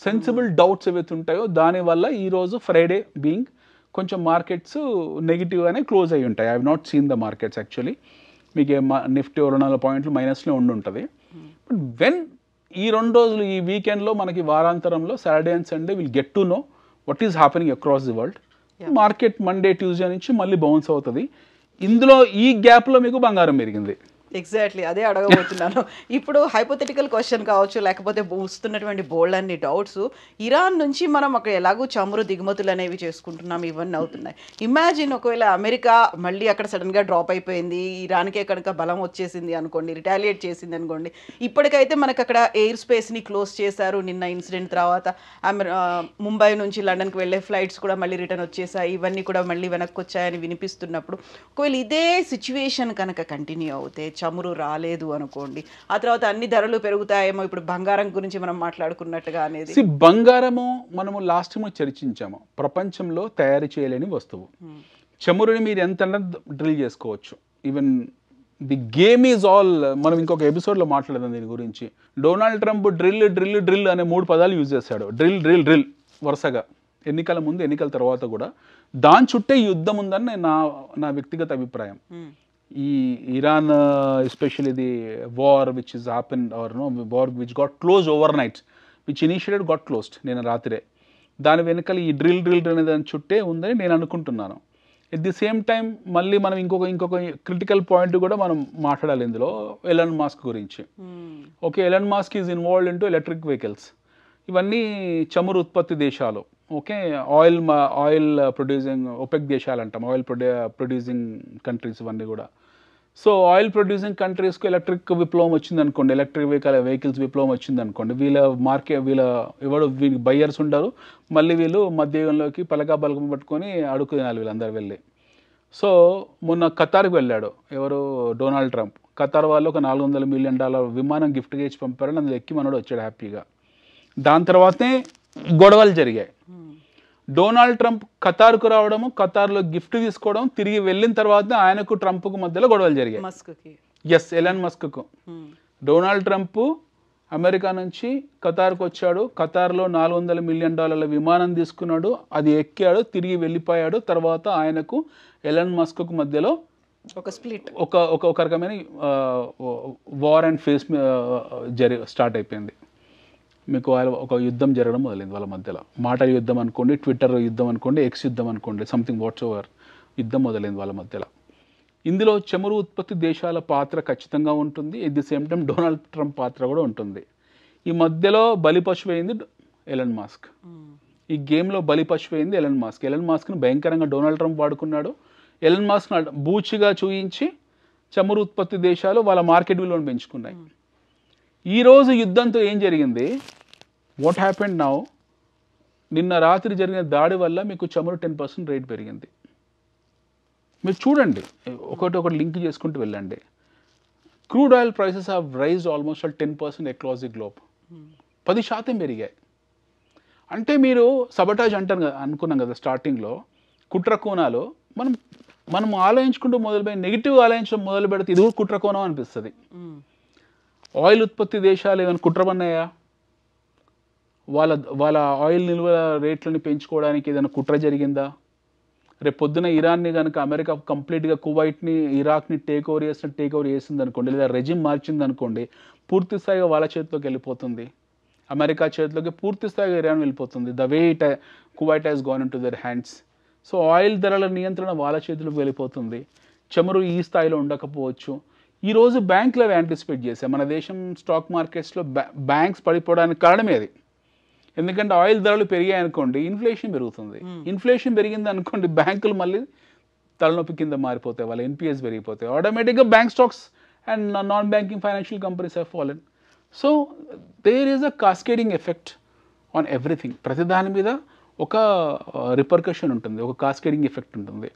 sensible doubts ఏవైతే ఉంటాయో దానివల్ల ఈరోజు ఫ్రైడే బీయింగ్ కొంచెం మార్కెట్స్ నెగిటివ్గానే క్లోజ్ అయ్యి ఉంటాయి. I have not seen the markets actually. మీకు నిఫ్టీ 200 పాయింట్లు మైనస్లో ఉంటుంది. బట్ వెన్ ఈ 2 రోజులు ఈ వీకెండ్లో మనకి వారాంతరంలో Saturday and Sunday will get to know what is happening across the world. Market Monday Tuesday నుంచి మళ్ళీ బౌన్స్ అవుతుంది. ఇందులో ఈ గ్యాప్లో మీకు బంగారం పెరిగింది. ఎగ్జాక్ట్లీ అదే అడగబోతున్నాను. ఇప్పుడు హైపోథెటికల్ క్వశ్చన్ కావచ్చు, లేకపోతే వస్తున్నటువంటి బోల్డ్ అన్ని డౌట్స్, ఇరాన్ నుంచి మనం అక్కడ ఎలాగో చమురు దిగుమతులు అనేవి చేసుకుంటున్నాం, ఇవన్నీ అవుతున్నాయి. ఇమాజిన్ ఒకవేళ అమెరికా మళ్ళీ అక్కడ సడన్గా డ్రాప్ అయిపోయింది, ఇరాన్కే కనుక బలం వచ్చేసింది అనుకోండి, రిటాలియేట్ చేసింది అనుకోండి. ఇప్పటికైతే మనకు అక్కడ ఎయిర్ స్పేస్ని క్లోజ్ చేశారు నిన్న ఇన్సిడెంట్ తర్వాత. ముంబై నుంచి లండన్కి వెళ్ళే ఫ్లైట్స్ కూడా మళ్ళీ రిటర్న్ వచ్చేసాయి, ఇవన్నీ కూడా మళ్ళీ వెనక్కి వచ్చాయని వినిపిస్తున్నప్పుడు ఒకవేళ ఇదే సిచ్యువేషన్ కనుక కంటిన్యూ అవుతే, చమురు రాలేదు అనుకోండి, ఆ తర్వాత అన్ని ధరలు పెరుగుతాయేమో, ఇప్పుడు బంగారం గురించి మనం మాట్లాడుకున్నట్టుగా అనేది. బంగారము మనము లాస్ట్ టైం చర్చించాము, ప్రపంచంలో తయారు చేయలేని వస్తువు. చమురుని మీరు ఎంత డ్రిల్ చేసుకోవచ్చు. Even the game is all, మనం ఇంకొక ఎపిసోడ్లో మాట్లాడదాం దీని గురించి. Donald Trump drill drill drill అనే 3 పదాలు యూజ్ చేశాడు. డ్రిల్ డ్రిల్ డ్రిల్ వరుసగా, ఎన్నికల ముందు ఎన్నికల తర్వాత కూడా. దాని చుట్టే యుద్ధం ఉందని నా వ్యక్తిగత అభిప్రాయం. ఈ Iran especially the war which is happen or no war which got close overnight, which initiated got closed నేను రాత్రే. దాని వెనకాల ఈ డ్రిల్ అనే దాని చుట్టే ఉందని నేను అనుకుంటున్నాను. ఎట్ ది సేమ్ టైం మళ్ళీ మనం ఇంకొక క్రిటికల్ పాయింట్ కూడా మనం మాట్లాడాలి ఇందులో, ఎలాన్ మస్క్ గురించి. Okay, Elon Musk is involved into electric vehicles. ఇవన్నీ చమురు ఉత్పత్తి దేశాలు. ఓకే, ఆయిల్ ప్రొడ్యూసింగ్ ఒపెక్ దేశాలు అంటాం, ఆయిల్ ప్రొడ్యూసింగ్ కంట్రీస్ ఇవన్నీ కూడా. సో ఆయిల్ ప్రొడ్యూసింగ్ కంట్రీస్కు ఎలక్ట్రిక్ విప్లవం వచ్చింది అనుకోండి, ఎలక్ట్రిక్ వెహికల్స్ విప్లవం వచ్చింది అనుకోండి, వీళ్ళ బయ్యర్స్ ఉండరు, మళ్ళీ వీళ్ళు మధ్యయుగంలోకి బలకం పట్టుకొని అడుగు తినాలి వీళ్ళందరూ వెళ్ళి. సో మొన్న ఖతార్కి వెళ్ళాడు ఎవరు, డొనాల్డ్ ట్రంప్. ఖతార్ వాళ్ళు ఒక $400 మిలియన్ విమానం గిఫ్ట్గా ఇచ్చి పంపారని, అందులో ఎక్కి మనోడు వచ్చాడు హ్యాపీగా. దాని తర్వాతనే గొడవలు జరిగాయి. డొనాల్డ్ ట్రంప్ ఖతార్కు రావడము, ఖతార్లో గిఫ్ట్ తీసుకోవడం, తిరిగి వెళ్ళిన తర్వాత ఆయనకు ట్రంప్కు మధ్యలో గొడవలు జరిగాయి. ఎస్, ఎలాన్ మస్క్కు. డొనాల్డ్ ట్రంప్ అమెరికా నుంచి ఖతార్కు వచ్చాడు, ఖతార్లో $400 మిలియన్ విమానం తీసుకున్నాడు, అది ఎక్కాడు, తిరిగి వెళ్ళిపోయాడు. తర్వాత ఆయనకు ఎలాన్ మస్క్కు మధ్యలో ఒక స్ప్లిట్, ఒక రకమైన వార్ అండ్ ఫేస్ స్టార్ట్ అయిపోయింది. మీకు ఒక యుద్ధం జరగడం మొదలైంది వాళ్ళ మధ్యలో. మాటల యుద్ధం అనుకోండి, ట్విట్టర్ యుద్ధం అనుకోండి, ఎక్స్ యుద్ధం అనుకోండి, సంథింగ్ వాట్స్ ఓవర్ యుద్ధం మొదలైంది వాళ్ళ మధ్యలో. ఇందులో చమురు ఉత్పత్తి దేశాల పాత్ర ఖచ్చితంగా ఉంటుంది. At the same time Donald Trump పాత్ర కూడా ఉంటుంది. ఈ మధ్యలో బలిపశువు అయింది ఎలన్ మాస్క్. ఈ గేమ్లో బలిపశువు అయింది ఎలన్ మాస్క్. ఎలన్ మాస్క్ని భయంకరంగా డొనాల్డ్ ట్రంప్ వాడుకున్నాడు. ఎలన్ మాస్క్ బూచిగా చూయించి చమురు ఉత్పత్తి దేశాలు వాళ్ళ మార్కెట్ విలువను పెంచుకున్నాయి. ఈరోజు యుద్ధంతో ఏం జరిగింది, వాట్ హ్యాపెండ్ నౌ, నిన్న రాత్రి జరిగిన దాడి వల్ల మీకు చమురు 10% రేట్ పెరిగింది. మీరు చూడండి, ఒకటి లింక్ చేసుకుంటూ వెళ్ళండి. Crude oil prices have raised almost 10% across the globe. 10% పెరిగాయి. అంటే మీరు సబటాజ్ అంటారు కదా, అనుకున్నాం కదా స్టార్టింగ్లో, కుట్ర కోణాలు మనం ఆలోచించుకుంటూ మొదలుపెట్టి నెగిటివ్ ఆలోచించడం మొదలు పెడితే ఇది కూడా కుట్ర కోణం అనిపిస్తుంది. ఆయిల్ ఉత్పత్తి దేశాలు ఏమైనా కుట్రమన్నాయా? వాళ్ళ ఆయిల్ నిల్వ రేట్లను పెంచుకోవడానికి ఏదైనా కుట్ర జరిగిందా? రేపు పొద్దున ఇరాన్ని కనుక అమెరికా కంప్లీట్గా కువైట్ని, ఇరాక్ని టేక్ ఓవర్ చేసింది అనుకోండి, లేదా రెజిమ్ మార్చింది అనుకోండి, పూర్తి స్థాయిగా వాళ్ళ చేతిలోకి వెళ్ళిపోతుంది. అమెరికా చేతిలోకి పూర్తి స్థాయిగా ఇరాన్ వెళ్ళిపోతుంది. The way Kuwait has gone in to their hands. So oil ధరల నియంత్రణ వాళ్ళ చేతిలోకి వెళ్ళిపోతుంది. చమురు ఈ స్థాయిలో ఉండకపోవచ్చు. ఈరోజు బ్యాంకులు అవి యాంటిసిపేట్ చేశాయి. మన దేశం స్టాక్ మార్కెట్స్లో బ్యాంక్స్ పడిపోవడానికి కారణమే అది. ఎందుకంటే ఆయిల్ ధరలు పెరిగాయి అనుకోండి, ఇన్ఫ్లేషన్ పెరుగుతుంది. ఇన్ఫ్లేషన్ పెరిగింది అనుకోండి, బ్యాంకులు మళ్ళీ తలనొప్పి కింద మారిపోతాయి, వాళ్ళ ఎన్పిఎస్ పెరిగిపోతాయి. ఆటోమేటిక్గా bank stocks and non banking financial companies have fallen. So there is a cascading effect on everything. ప్రతి దాని మీద ఒక రిపర్కషన్ ఉంటుంది, ఒక కాస్కేడింగ్ ఎఫెక్ట్ ఉంటుంది.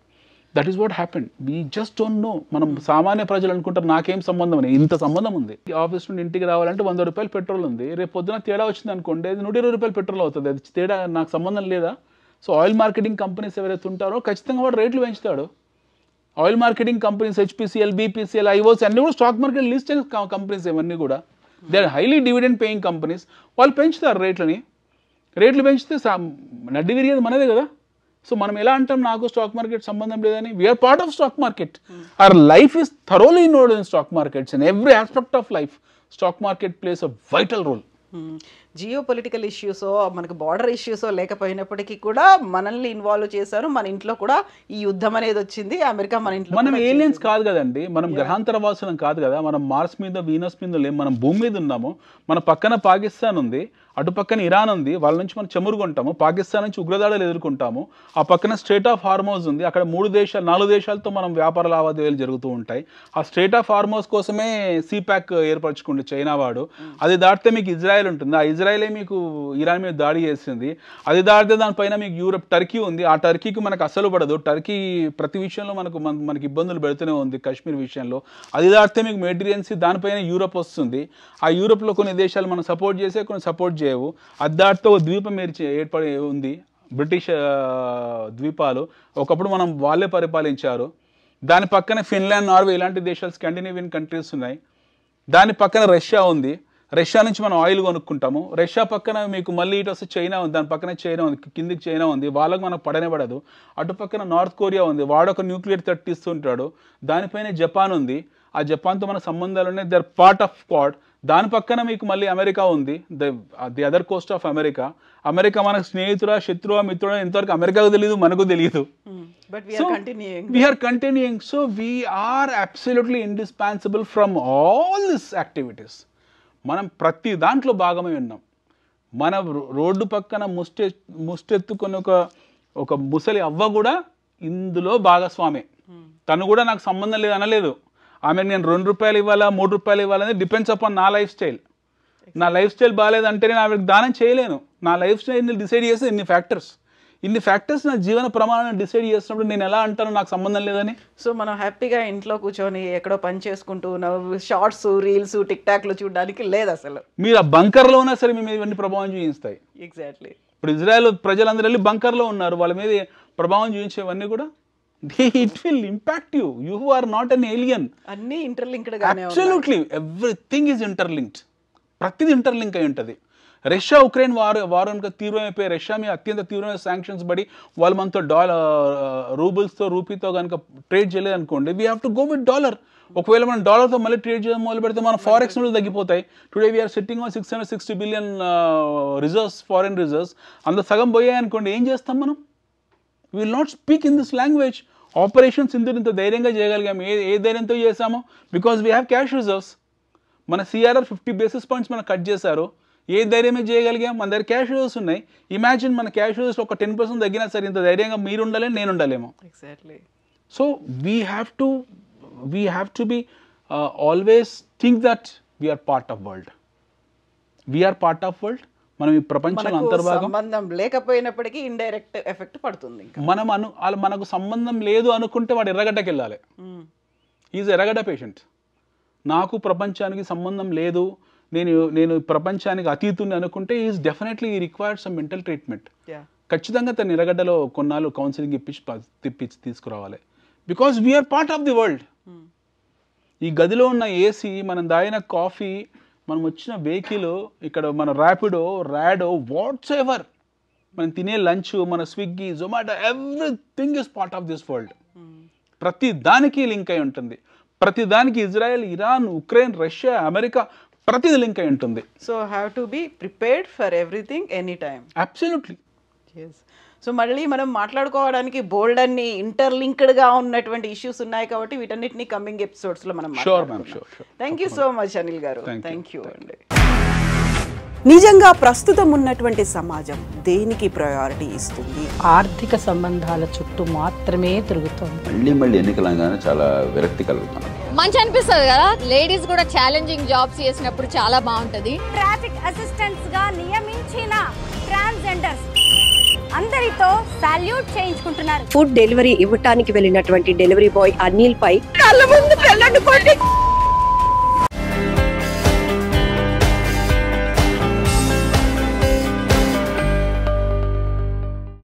That is what happened. We just don't know. మనం సామాన్య ప్రజలు అనుకుంటారు నాకేం సంబంధం అని. ఇంత సంబంధం ఉంది. ఆఫీస్ నుండి ఇంటికి రావాలంటే 100 రూపాయలు పెట్రోల్ ఉంది. రేపు పొద్దున తేడా వచ్చింది అనుకోండి, అది 120 రూపాయలు పెట్రోల్ అవుతుంది. అది తేడా నాకు సంబంధం లేదా? సో ఆయిల్ మార్కెటింగ్ కంపెనీస్ ఎవరైతే ఉంటారో ఖచ్చితంగా వాడు రేట్లు పెంచుతాడు. Oil marketing companies HPCL, BPCL, IOC అన్నీ కూడా స్టాక్ మార్కెట్ లిస్ట్ అయిన కంపెనీస్. ఇవన్నీ కూడా they are highly dividend paying companies. వాళ్ళు పెంచుతారు రేట్లని. రేట్లు పెంచితే నడ్డి విరిగేది మనదే కదా. సో మనం ఎలా అంటాం నాకు స్టాక్ మార్కెట్ సంబంధం లేదని? We are part of stock market. Our life is thoroughly involved in stock markets. In every aspect of life stock market plays a vital role. Geopolitical ఇష్యూసో మనకు బార్డర్ ఇష్యూసో లేకపోయినప్పటికీ కూడా మనల్ని ఇన్వాల్వ్ చేశారు. మన ఇంట్లో కూడా ఈ యుద్ధం అనేది వచ్చింది. అమెరికా మన ఇంట్లో, మనం ఏలియన్స్ కాదు కదండి, మనం గ్రహాంతర వాసులం కాదు కదా. మనం మార్స్ మీద, వీనస్ మీద లేము, మనం భూమి మీద ఉన్నాము. మన పక్కన పాకిస్తాన్ ఉంది, అటు పక్కన ఇరాన్ ఉంది, వాళ్ళ నుంచి మనం చమురు కొంటాము. పాకిస్తాన్ నుంచి ఉగ్రదాడులు ఎదుర్కొంటాము. ఆ పక్కన స్ట్రేట్ ఆఫ్ హార్మోజ్ ఉంది, అక్కడ 4 దేశాలతో మనం వ్యాపార లావాదేవీలు జరుగుతూ ఉంటాయి. ఆ స్ట్రేట్ ఆఫ్ హార్మోజ్ కోసమే సీపాక్ ఏర్పరచుకుంటే చైనా వాడు. అది దాటితే మీకు ఇజ్రాయెల్ ఉంటుంది, ఆ ఇజ్రాయెలే మీకు ఇరాన్ మీద దాడి చేసింది. అది దాటితే దానిపైన మీకు టర్కీ ఉంది. ఆ టర్కీకి మనకు అసలు పడదు. టర్కీ ప్రతి విషయంలో మనకి ఇబ్బందులు పెడుతూనే ఉంది, కాశ్మీర్ విషయంలో. అది దాటితే మీకు మెడిటరేనియన్ సీ, దానిపైన యూరప్ వస్తుంది. ఆ యూరప్లో కొన్ని దేశాలు మనం సపోర్ట్ చేసే, కొన్ని సపోర్ట్ చేయవు. అది దాటితే ఒక ద్వీపం ఏర్పడి ఉంది, బ్రిటిష్ ద్వీపాలు. ఒకప్పుడు వాళ్ళే పరిపాలించారు. దాని పక్కన ఫిన్లాండ్, నార్వే ఇలాంటి దేశాలు, స్కాండినేవియన్ కంట్రీస్ ఉన్నాయి. దాని పక్కన రష్యా ఉంది. రష్యా నుంచి మనం ఆయిల్ కొనుక్కుంటాము. రష్యా పక్కన మీకు మళ్ళీ ఇటు వస్తే చైనా ఉంది, దాని పక్కనే చైనా ఉంది, కిందికి చైనా ఉంది, వాళ్ళకి మనకు పడనే పడదు. అటు పక్కన నార్త్ కొరియా ఉంది, వాడొక న్యూక్లియర్ థ్రెట్ ఇస్తుంటాడు. దానిపైన జపాన్ ఉంది, ఆ జపాన్తో మన సంబంధాలు ఉన్నాయి, they are part of Quad. దాని పక్కన మీకు మళ్ళీ అమెరికా ఉంది, the other coast of America. America మనకు స్నేహితుడా, శత్రువా, మిత్రుడా ఇంతవరకు అమెరికాకు తెలియదు, మనకు తెలియదు. We're continuing. So we're absolutely indispensable from all this activities. మనం ప్రతి దాంట్లో భాగమై ఉన్నాం. మన రోడ్డు పక్కన ముష్టెత్తుకొని ఒక ముసలి అవ్వ కూడా ఇందులో భాగస్వామే. తను కూడా నాకు సంబంధం లేదు అనలేదు. ఆమెకు నేను 2 రూపాయలు ఇవ్వాలా, 3 రూపాయలు ఇవ్వాలనేది డిపెండ్స్ అపాన్ నా లైఫ్ స్టైల్. నా లైఫ్ స్టైల్ బాగాలేదంటే నేను ఆమెకు దానం చేయలేను. నా లైఫ్ స్టైల్ని డిసైడ్ చేస్తే ఇన్ని ఫ్యాక్టర్స్ నా జీవన ప్రమాణాన్ని డిసైడ్ చేసినప్పుడు నేను ఎలా అంటాను నాకు సంబంధం లేదని? సో మనం హ్యాపీగా ఇంట్లో కూర్చొని ఎక్కడో పని చేసుకుంటూ షార్ట్స్, రీల్స్, టిక్ టాక్లు చూడడానికి లేదు అసలు. మీరు ఆ బంకర్లో ఉన్నా సరే మీ మీద ఇవన్నీ ప్రభావం చూపిస్తాయి. ఎగ్జాక్ట్లీ. ఇప్పుడు ఇజ్రాయెల్ ప్రజలందరూ వెళ్ళి బంకర్లో ఉన్నారు, వాళ్ళ మీద ప్రభావం చూపించేవన్నీ కూడా it will impact you. You are not an alien. అన్నీ ఇంటర్లింక్డ్ గానే ఉన్నాయి. Absolutely, everything is interlinked. ప్రతిది ఇంటర్లింక్ అయి ఉంటుంది. రష్యా ఉక్రెయిన్ వార్ కనుక తీవ్రమైపోయి, రష్యా మీద అత్యంత తీవ్రమైన శాంక్షన్స్ పడి వాళ్ళు మనతో రూబుల్స్తో, రూపీతో కనుక ట్రేడ్ చేయలేదు అనుకోండి, we have to go with dollar. ఒకవేళ మనం డాలర్తో మళ్ళీ ట్రేడ్ చేయడం మొదలు పెడితే మన ఫారెక్స్ నుండి తగ్గిపోతాయి. Today we're sitting on 660 billion reserves, foreign reserves. అందులో సగం పోయాయి అనుకోండి, ఏం చేస్తాం మనం? Will not speak in this language. Operations ఇంత ధైర్యంగా చేయగలిగాము. ఏ ధైర్యంతో చేసాము? Because we have cash reserves. మన సిఆర్ఆర్ 50 బేసిస్ పాయింట్స్ మనం కట్ చేశారు. ఏ ధైర్యమే చేయగలిగాం? మన దగ్గర క్యాష్ రిజర్వ్స్ ఉన్నాయి. ఇమాజిన్ మన క్యాష్ రిజర్వ్స్ ఒక 10% తగ్గినా సరే ఇంత ధైర్యంగా మీరు ఉండాలని, నేను ఉండాలేమో. Exactly. So we have to be always think that we're part of world. We're part of world. మనం ఈ ప్రపంచంలో అంతర్భాగం. సంబంధం లేకపోయినప్పటికీ ఇండైరెక్ట్ ఎఫెక్ట్ పడుతుంది. మనకు సంబంధం లేదు అనుకుంటే వాడు ఎర్రగడ్డకి వెళ్ళాలి. ఈజ్ ఎర్రగడ్డ పేషెంట్. నాకు ప్రపంచానికి సంబంధం లేదు, నేను ప్రపంచానికి అతీతుని అనుకుంటే ఈజ్ డెఫినెట్లీ ఈ రిక్వైర్డ్ సమ్ మెంటల్ ట్రీట్మెంట్. ఖచ్చితంగా తన ఎర్రగడ్డలో కొన్నాళ్ళు కౌన్సిలింగ్ తిప్పించి తీసుకురావాలి. Because we're part of the world. ఈ గదిలో ఉన్న ఏసీ, మనం తాగిన కాఫీ, మనం వచ్చిన వెహికల్, ఇక్కడ మన ర్యాడో వాట్స్ ఎవర్, మనం తినే లంచ్, మన Swiggy, Zomato, everything is part of this world. ప్రతి దానికి లింక్ అయి ఉంటుంది. ప్రతి దానికి Israel, Iran, Ukraine, Russia, America, ప్రతిది లింక్ అయి ఉంటుంది. So have to be prepared for everything any time. Absolutely. So మళ్ళీ మనం మాట్లాడుకోవడానికి బోల్డ్ అన్ని ఇంటర్లింక్డ్గా ఉన్నటువంటి ఇష్యూస్ ఉన్నాయి కాబట్టి వీటన్నిటిని కమింగ్ ఎపిసోడ్స్లో మనం మాట్లాడుకుందాం. Thank you so much Anil గారు. థ్యాంక్ యూ అండి. నిజంగా ప్రస్తుతం ఉన్నటువంటి సమాజం దేనికి ప్రయారిటీ ఇస్తుంది? ఆర్థిక సంబంధాల చుట్టూ మాత్రమే తిరుగుతుంది. మళ్ళీ ఎన్నికలంగానే చాలా విరక్తి కలుగుతాను. మంచి అనిపిస్తుంది కదా, లేడీస్ కూడా ఛాలెంజింగ్ జాబ్స్ చేసినప్పుడు చాలా బాగుంటది. ట్రాఫిక్ అసిస్టెంట్స్ గా నియమించిన ట్రాన్స్జెండర్స్ అందరితో సాల్యూట్ చేయించుకుంటున్నారు. ఫుడ్ డెలివరీ ఇవ్వటానికి వెళ్ళినటువంటి డెలివరీ బాయ్ అనిల్ పై కళ్ళ ముందు పెళ్ళండి